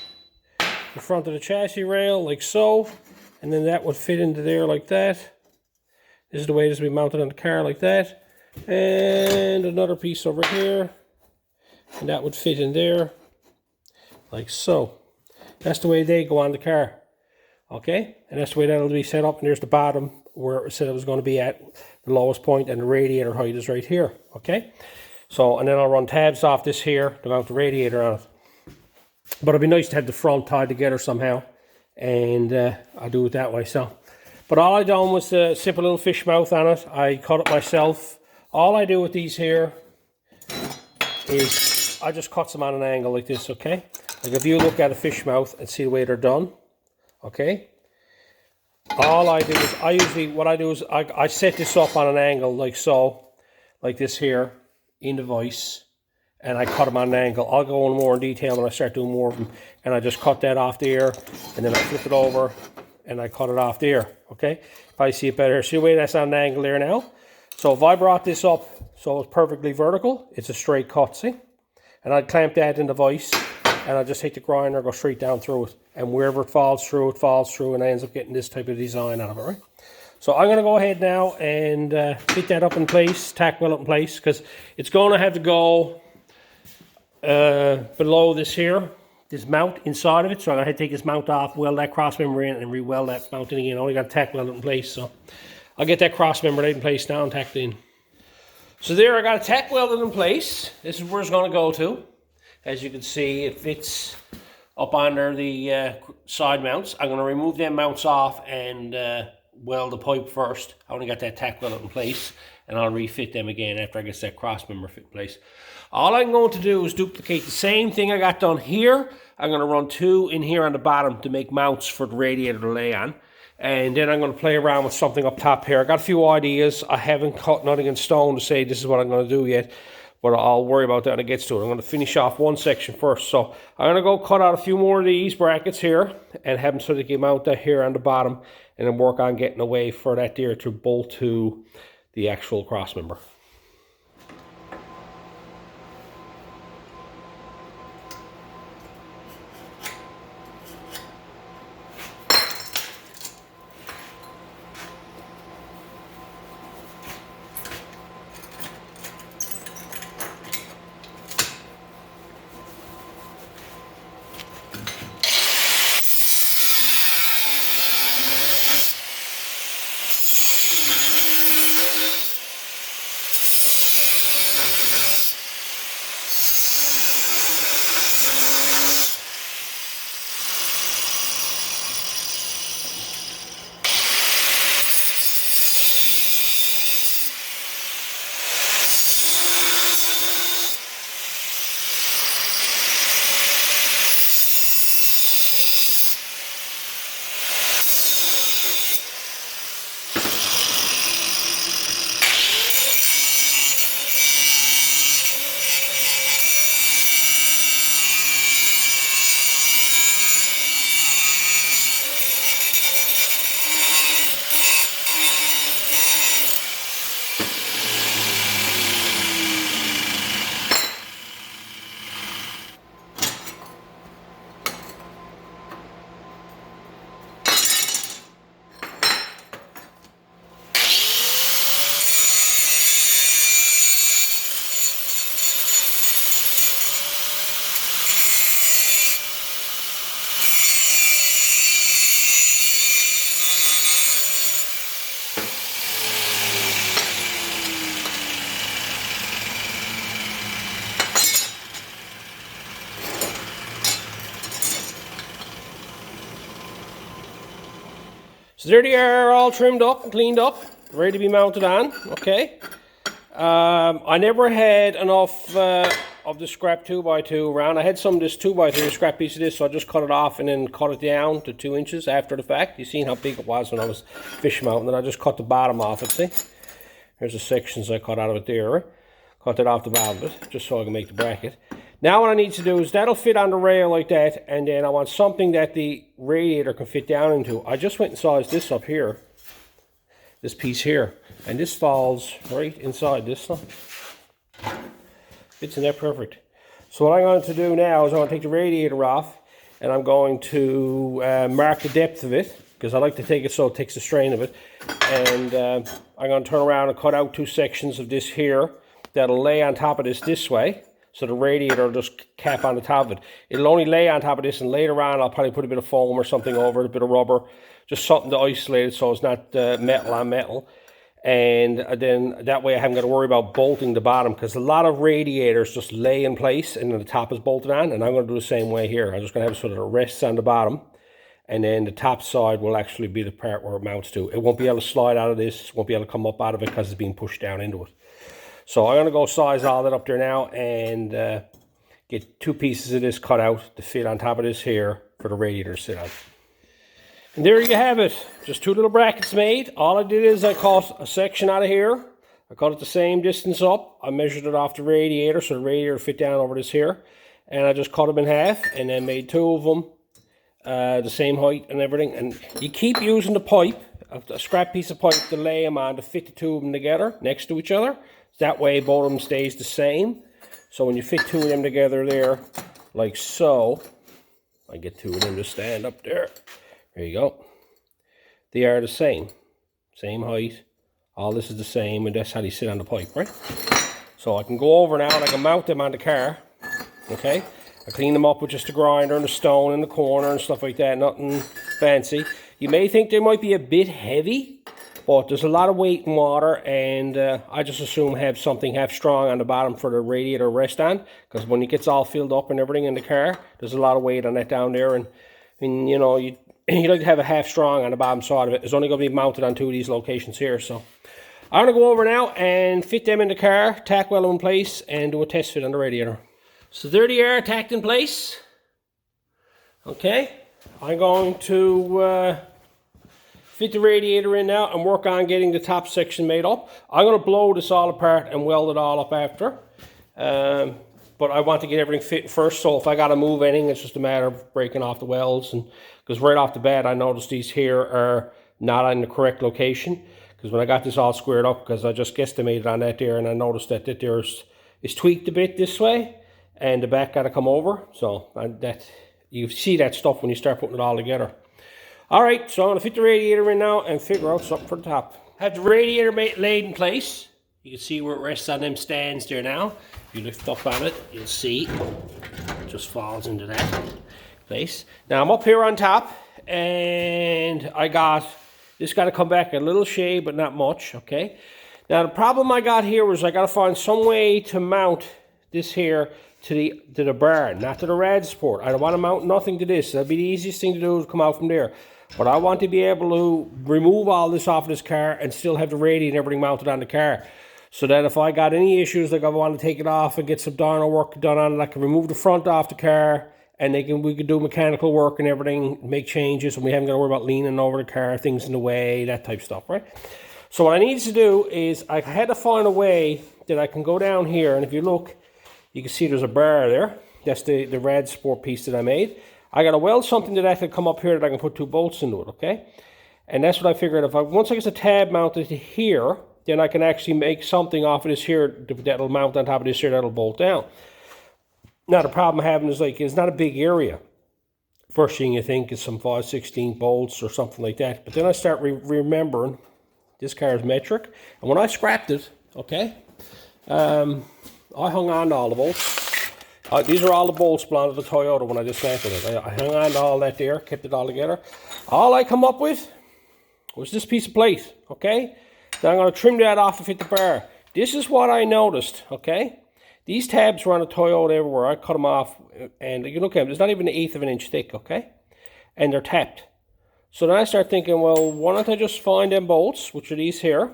the front of the chassis rail like so. And then that would fit into there like that. This is the way this will be mounted on the car like that. And another piece over here. And that would fit in there like so. That's the way they go on the car. Okay? And that's the way that'll be set up. And there's the bottom where it said it was going to be at the lowest point, and the radiator height is right here. Okay? So, and then I'll run tabs off this here to mount the radiator on it. But it'd be nice to have the front tied together somehow. And I do it that way. So, but all I done was a simple little fish mouth on it. I cut it myself. All I do with these here is I just cut them on an angle like this, okay? Like if you look at a fish mouth and see the way they're done, okay? All I do is, I set this up on an angle like so, like this here, in the vise, and I cut them on an angle. I'll go in more in detail when I start doing more of them, and I just cut that off there, and then I flip it over, and I cut it off there, okay? If I see it better, see the way that's on an angle there now? So if I brought this up so it's perfectly vertical, it's a straight cut, see? And I'd clamp that in the vise, and I'd just take the grinder, go straight down through it. And wherever it falls through, and I ends up getting this type of design out of it, right? So I'm going to go ahead now and fit that up in place, tack weld it in place, because it's going to have to go below this here, this mount inside of it. So I'm going to take this mount off, weld that cross member in, and re-weld that mount in again. I only got to tack weld it in place, so I'll get that cross member laid in place now and tacked in. So there, I got a tack welded in place. This is where it's going to go to. As you can see, it fits up under the side mounts. I'm going to remove them mounts off and weld the pipe first. I only got that tack welded in place, and I'll refit them again after I get that cross member fit in place. All I'm going to do is duplicate the same thing I got done here. I'm going to run 2 in here on the bottom to make mounts for the radiator to lay on. And then I'm going to play around with something up top here. I got a few ideas. I haven't cut nothing in stone to say this is what I'm going to do yet. but I'll worry about that when it gets to it. I'm going to finish off one section first. So I'm going to go cut out a few more of these brackets here and have them so they can mount that here on the bottom, and then work on getting a way for that there to bolt to the actual cross member. So there they are, all trimmed up and cleaned up, ready to be mounted on, okay. I never had enough of the scrap 2x2 around. I had some of this 2x3 scrap piece of this, so I just cut it off and then cut it down to 2 inches after the fact. You seen how big it was when I was fish mounting, and I just cut the bottom off it, see. Here's the sections I cut out of it there. Cut it off the bottom of it, just so I can make the bracket. Now what I need to do is, that'll fit on the rail like that, and then I want something that the radiator can fit down into. I just went and sized this up here, this piece here, and this falls right inside this stuff. Fits in there perfect. So what I'm going to do now is I'm going to take the radiator off, and I'm going to mark the depth of it, because I like to take it so it takes the strain of it, and I'm going to turn around and cut out 2 sections of this here that'll lay on top of this way. So the radiator will just cap on the top of it. It'll only lay on top of this, and later on I'll probably put a bit of foam or something over it, a bit of rubber, just something to isolate it so it's not metal on metal. And then that way I haven't got to worry about bolting the bottom, because a lot of radiators just lay in place and then the top is bolted on, and I'm going to do the same way here. I'm just going to have it so that it rests on the bottom, and then the top side will actually be the part where it mounts to. It won't be able to slide out of this, won't be able to come up out of it because it's being pushed down into it. So I'm going to go size all that up there now and get 2 pieces of this cut out to fit on top of this here for the radiator to sit on. And there you have it. Just 2 little brackets made. All I did is I cut a section out of here. I cut it the same distance up. I measured it off the radiator so the radiator fit down over this here. And I just cut them in half and then made 2 of them the same height and everything. And you keep using the pipe, a scrap piece of pipe, to lay them on to fit the 2 of them together next to each other. That way both of them stays the same. So when you fit 2 of them together there, like so, I get 2 of them to stand up there. There you go. They are the same. Same height. All this is the same, and that's how they sit on the pipe, right? So I can go over now and I can mount them on the car. Okay? I clean them up with just a grinder and a stone in the corner and stuff like that. Nothing fancy. You may think they might be a bit heavy, but there's a lot of weight in water, and I just assume have something half strong on the bottom for the radiator to rest on, because when it gets all filled up and everything in the car, there's a lot of weight on that down there, and you know, you like to have a half strong on the bottom side of it. It's only going to be mounted on 2 of these locations here, so I'm going to go over now and fit them in the car, tack weld them in place, and do a test fit on the radiator. So there they are, tacked in place. Okay, I'm going to fit the radiator in now and work on getting the top section made up. I'm going to blow this all apart and weld it all up after. But I want to get everything fit first, so if I got to move anything, it's just a matter of breaking off the welds. And because right off the bat, I noticed these here are not in the correct location. Because when I got this all squared up, because I just guesstimated on that there, and I noticed that there is tweaked a bit this way, and the back got to come over. So that you see that stuff when you start putting it all together. All right, so I'm going to fit the radiator in now and figure out something for the top. Have the radiator laid in place. You can see where it rests on them stands there now. If you lift up on it, you'll see it just falls into that place. Now I'm up here on top, and this got to come back a little shade, but not much, okay? Now the problem I got here was I got to find some way to mount this here to the bar, not to the rad support. I don't want to mount nothing to this. That'd be the easiest thing to do, is come out from there. But I want to be able to remove all this off of this car and still have the radiator and everything mounted on the car. So that if I got any issues, like I want to take it off and get some dyno work done on it, I can remove the front off the car, and we can do mechanical work and everything, make changes, and we haven't got to worry about leaning over the car, things in the way, that type of stuff, right? So what I needed to do is I had to find a way that I can go down here, and if you look, you can see there's a bar there. That's the rad support piece that I made. I got to weld something to that to come up here that I can put 2 bolts into it, okay? And that's what I figured. Once I get the tab mounted here, then I can actually make something off of this here that'll mount on top of this here that'll bolt down. Now the problem I'm having is, like, it's not a big area. First thing you think is some 5/16 bolts or something like that. But then I start remembering this car is metric. And when I scrapped it, okay, I hung on to all the bolts. These are all the bolts belong to the Toyota when I dismantled it. I hung on to all that there, kept it all together. All I come up with was this piece of plate, okay? Now I'm going to trim that off to fit the bar. This is what I noticed, okay? These tabs were on a Toyota everywhere. I cut them off, and you look at them, there's not even an 1/8 of an inch thick, okay? And they're tapped. So then I start thinking, well, why don't I just find them bolts, which are these here,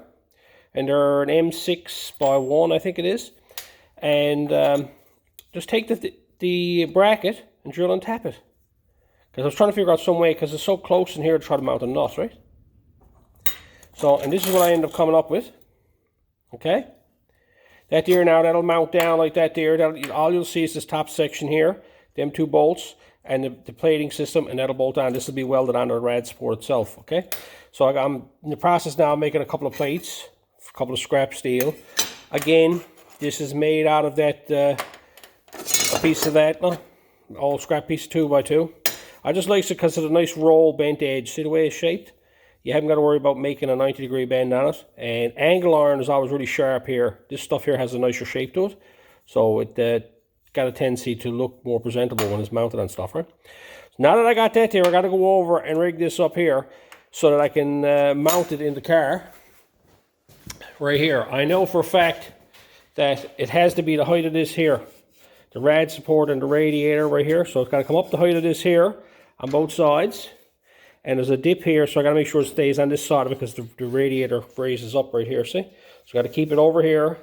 and they're an M6x1, I think it is, and just take the bracket and drill and tap it. Because I was trying to figure out some way, because it's so close in here to try to mount a nut, right? So, and this is what I ended up coming up with, okay? That there now, that'll mount down like that there. All you'll see is this top section here, them 2 bolts, and the plating system, and that'll bolt on. This will be welded onto the rad support itself, okay? So I'm in the process now of making a couple of plates, a couple of scrap steel. Again, this is made out of that, a piece of that, old scrap piece 2x2. I just like it because of the nice roll bent edge. See the way it's shaped? You haven't got to worry about making a 90-degree bend on it. And angle iron is always really sharp here. This stuff here has a nicer shape to it. So it got a tendency to look more presentable when it's mounted on stuff, right? So now that I got that there, I got to go over and rig this up here so that I can mount it in the car. Right here. I know for a fact that it has to be the height of this here. The rad support and the radiator right here. So it's got to come up the height of this here on both sides. And there's a dip here, so I got to make sure it stays on this side of it because the radiator raises up right here, see? So I got to keep it over here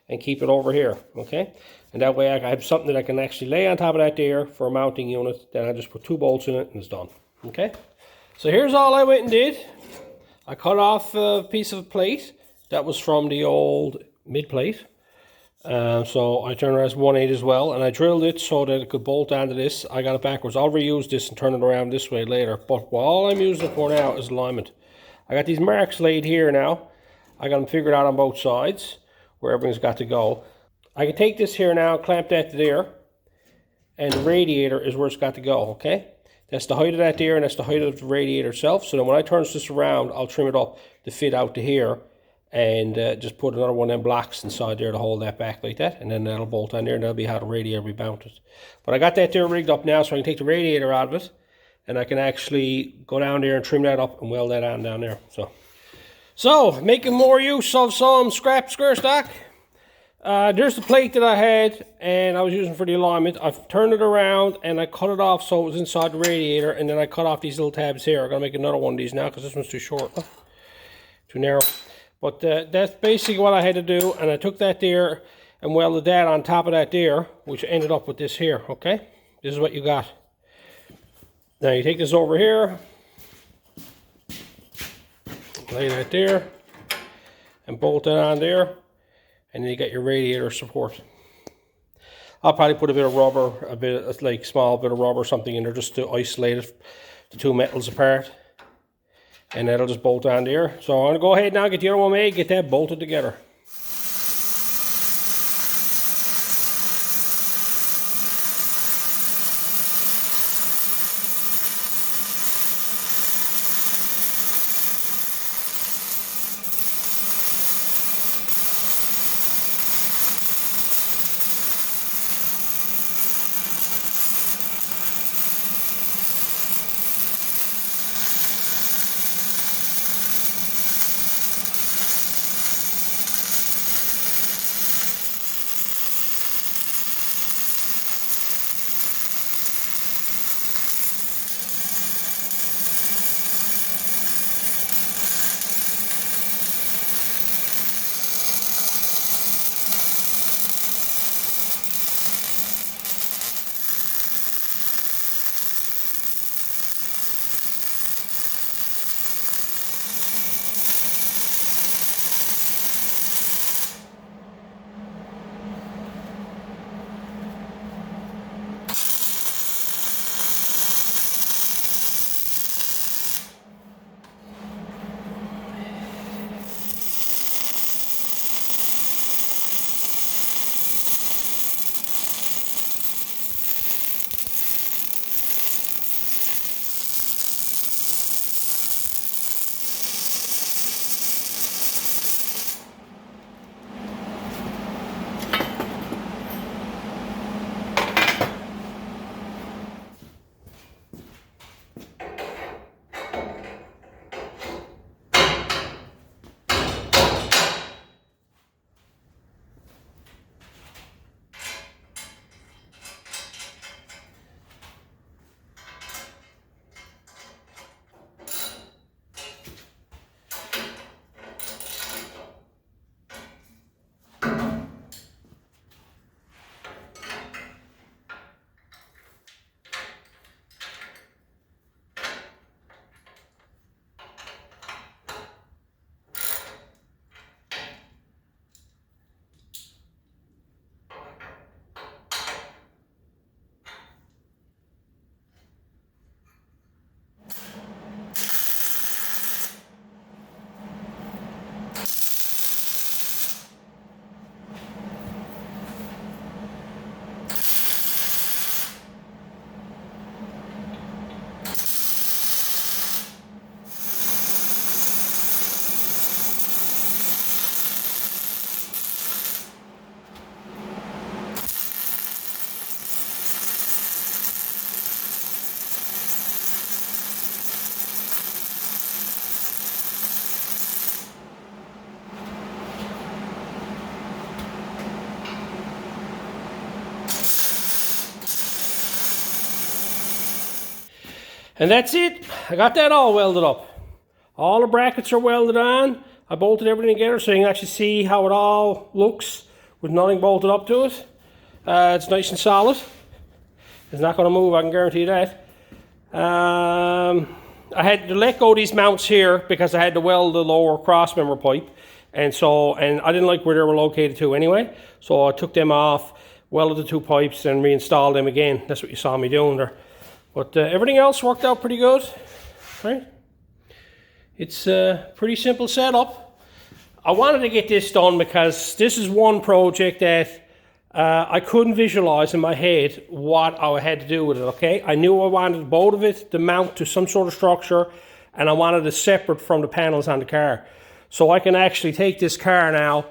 and keep it over here, okay? And that way I have something that I can actually lay on top of that there for a mounting unit. Then I just put 2 bolts in it and it's done, okay? So here's all I went and did. I cut off a piece of plate that was from the old mid plate. So I turned it as 1/8 as well, and I drilled it so that it could bolt onto this. I got it backwards. I'll reuse this and turn it around this way later, but all I'm using it for now is alignment. I got these marks laid here now. I got them figured out on both sides where everything's got to go. I can take this here now, clamp that to there, and the radiator is where it's got to go, okay? That's the height of that there, and that's the height of the radiator itself. So then when I turn this around, I'll trim it up to fit out to here, and just put another one of them blocks inside there to hold that back like that, and then that'll bolt on there, and that'll be how the radiator will be mounted. But I got that there rigged up now, so I can take the radiator out of it, and I can actually go down there and trim that up and weld that on down there. So making more use of some scrap square stock. There's the plate that I had, and I was using for the alignment. I've turned it around, and I cut it off so it was inside the radiator, and then I cut off these little tabs here. I'm going to make another one of these now, because this one's too short, too narrow. But that's basically what I had to do, and I took that there and welded that on top of that there, which ended up with this here, okay? This is what you got. Now you take this over here, lay that there, and bolt it on there, and then you get your radiator support. I'll probably put a bit of rubber, a bit like small bit of rubber or something in there just to isolate it, the two metals apart, and that'll just bolt on there. So I'm gonna go ahead now, get the other one made, get that bolted together. And that's it. I got that all welded up. All the brackets are welded on. I bolted everything together so you can actually see how it all looks with nothing bolted up to it. It's nice and solid. It's not going to move, I can guarantee you that. I had to let go of these mounts here because I had to weld the lower cross member pipe. And I didn't like where they were located to anyway. So I took them off, welded the two pipes, and reinstalled them again. That's what you saw me doing there. But everything else worked out pretty good, right? It's a pretty simple setup. I wanted to get this done because this is one project that I couldn't visualize in my head what I had to do with it, okay? I knew I wanted both of it to mount to some sort of structure, and I wanted it separate from the panels on the car. So I can actually take this car now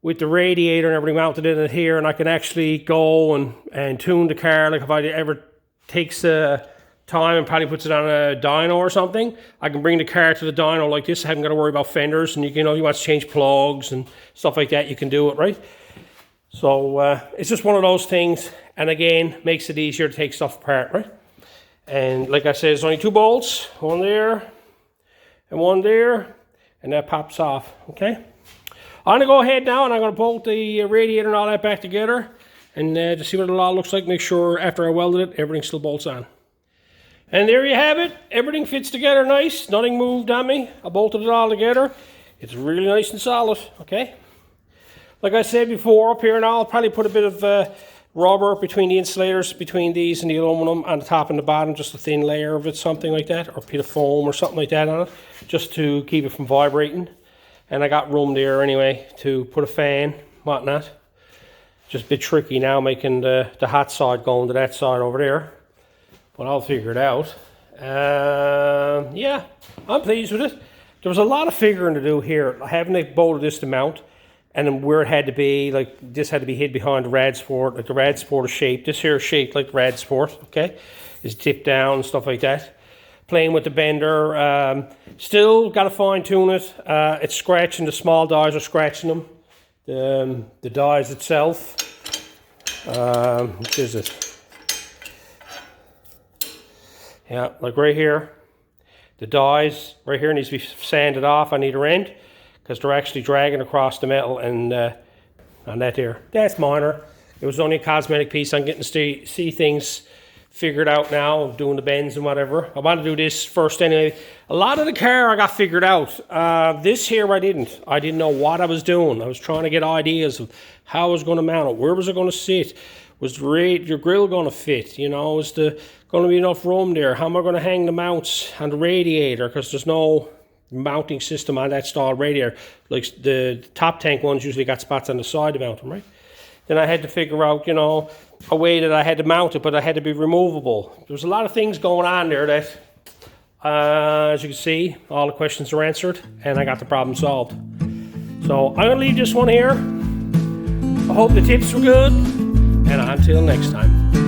with the radiator and everything mounted in it here, and I can actually go and tune the car. Like if I ever takes time and probably puts it on a dyno or something, I can bring the car to the dyno like this. I haven't got to worry about fenders, and you know, you want to change plugs and stuff like that, you can do it, right? So it's just one of those things, and again, makes it easier to take stuff apart, right? And like I said, there's only two bolts, one there and one there, and that pops off, okay? I'm going to go ahead now and I'm going to bolt the radiator and all that back together and to see what it all looks like. Make sure after I welded it, everything still bolts on. And there you have it. Everything fits together nice. Nothing moved on me. I bolted it all together. It's really nice and solid, okay? like I said before, up here now, I'll probably put a bit of rubber between the insulators, between these and the aluminum on the top and the bottom, just a thin layer of it, something like that, or a bit of foam or something like that on it, just to keep it from vibrating. And I got room there anyway to put a fan, whatnot. Just a bit tricky now making the hot side going to that side over there, but I'll figure it out. Yeah, I'm pleased with it. There was a lot of figuring to do here. Having to bolted this to mount, and then where it had to be, like this had to be hid behind the rad sport, like the rad sport is shaped. This here is shaped like the rad sport, okay? It's tipped down and stuff like that. Playing with the bender, still got to fine tune it. It's scratching, the small dies are scratching them. The dies itself, which is it? Yeah, like right here, the dies right here needs to be sanded off on either end because they're actually dragging across the metal and on that here. That's minor. It was only a cosmetic piece. I'm getting to see things figured out now, doing the bends and whatever. I want to do this first anyway. A lot of the car I got figured out. This here I didn't. I didn't know what I was doing. I was trying to get ideas of how I was going to mount it. Where was it going to sit? Was your grill going to fit? You know, is there going to be enough room there? How am I going to hang the mounts on the radiator? Because there's no mounting system on that style radiator. Like the top tank ones usually got spots on the side to mount them, right? Then I had to figure out, you know, a way that I had to mount it, but I had to be removable. There was a lot of things going on there that, as you can see, all the questions are answered, and I got the problem solved. So I'm going to leave this one here. I hope the tips were good, and until next time.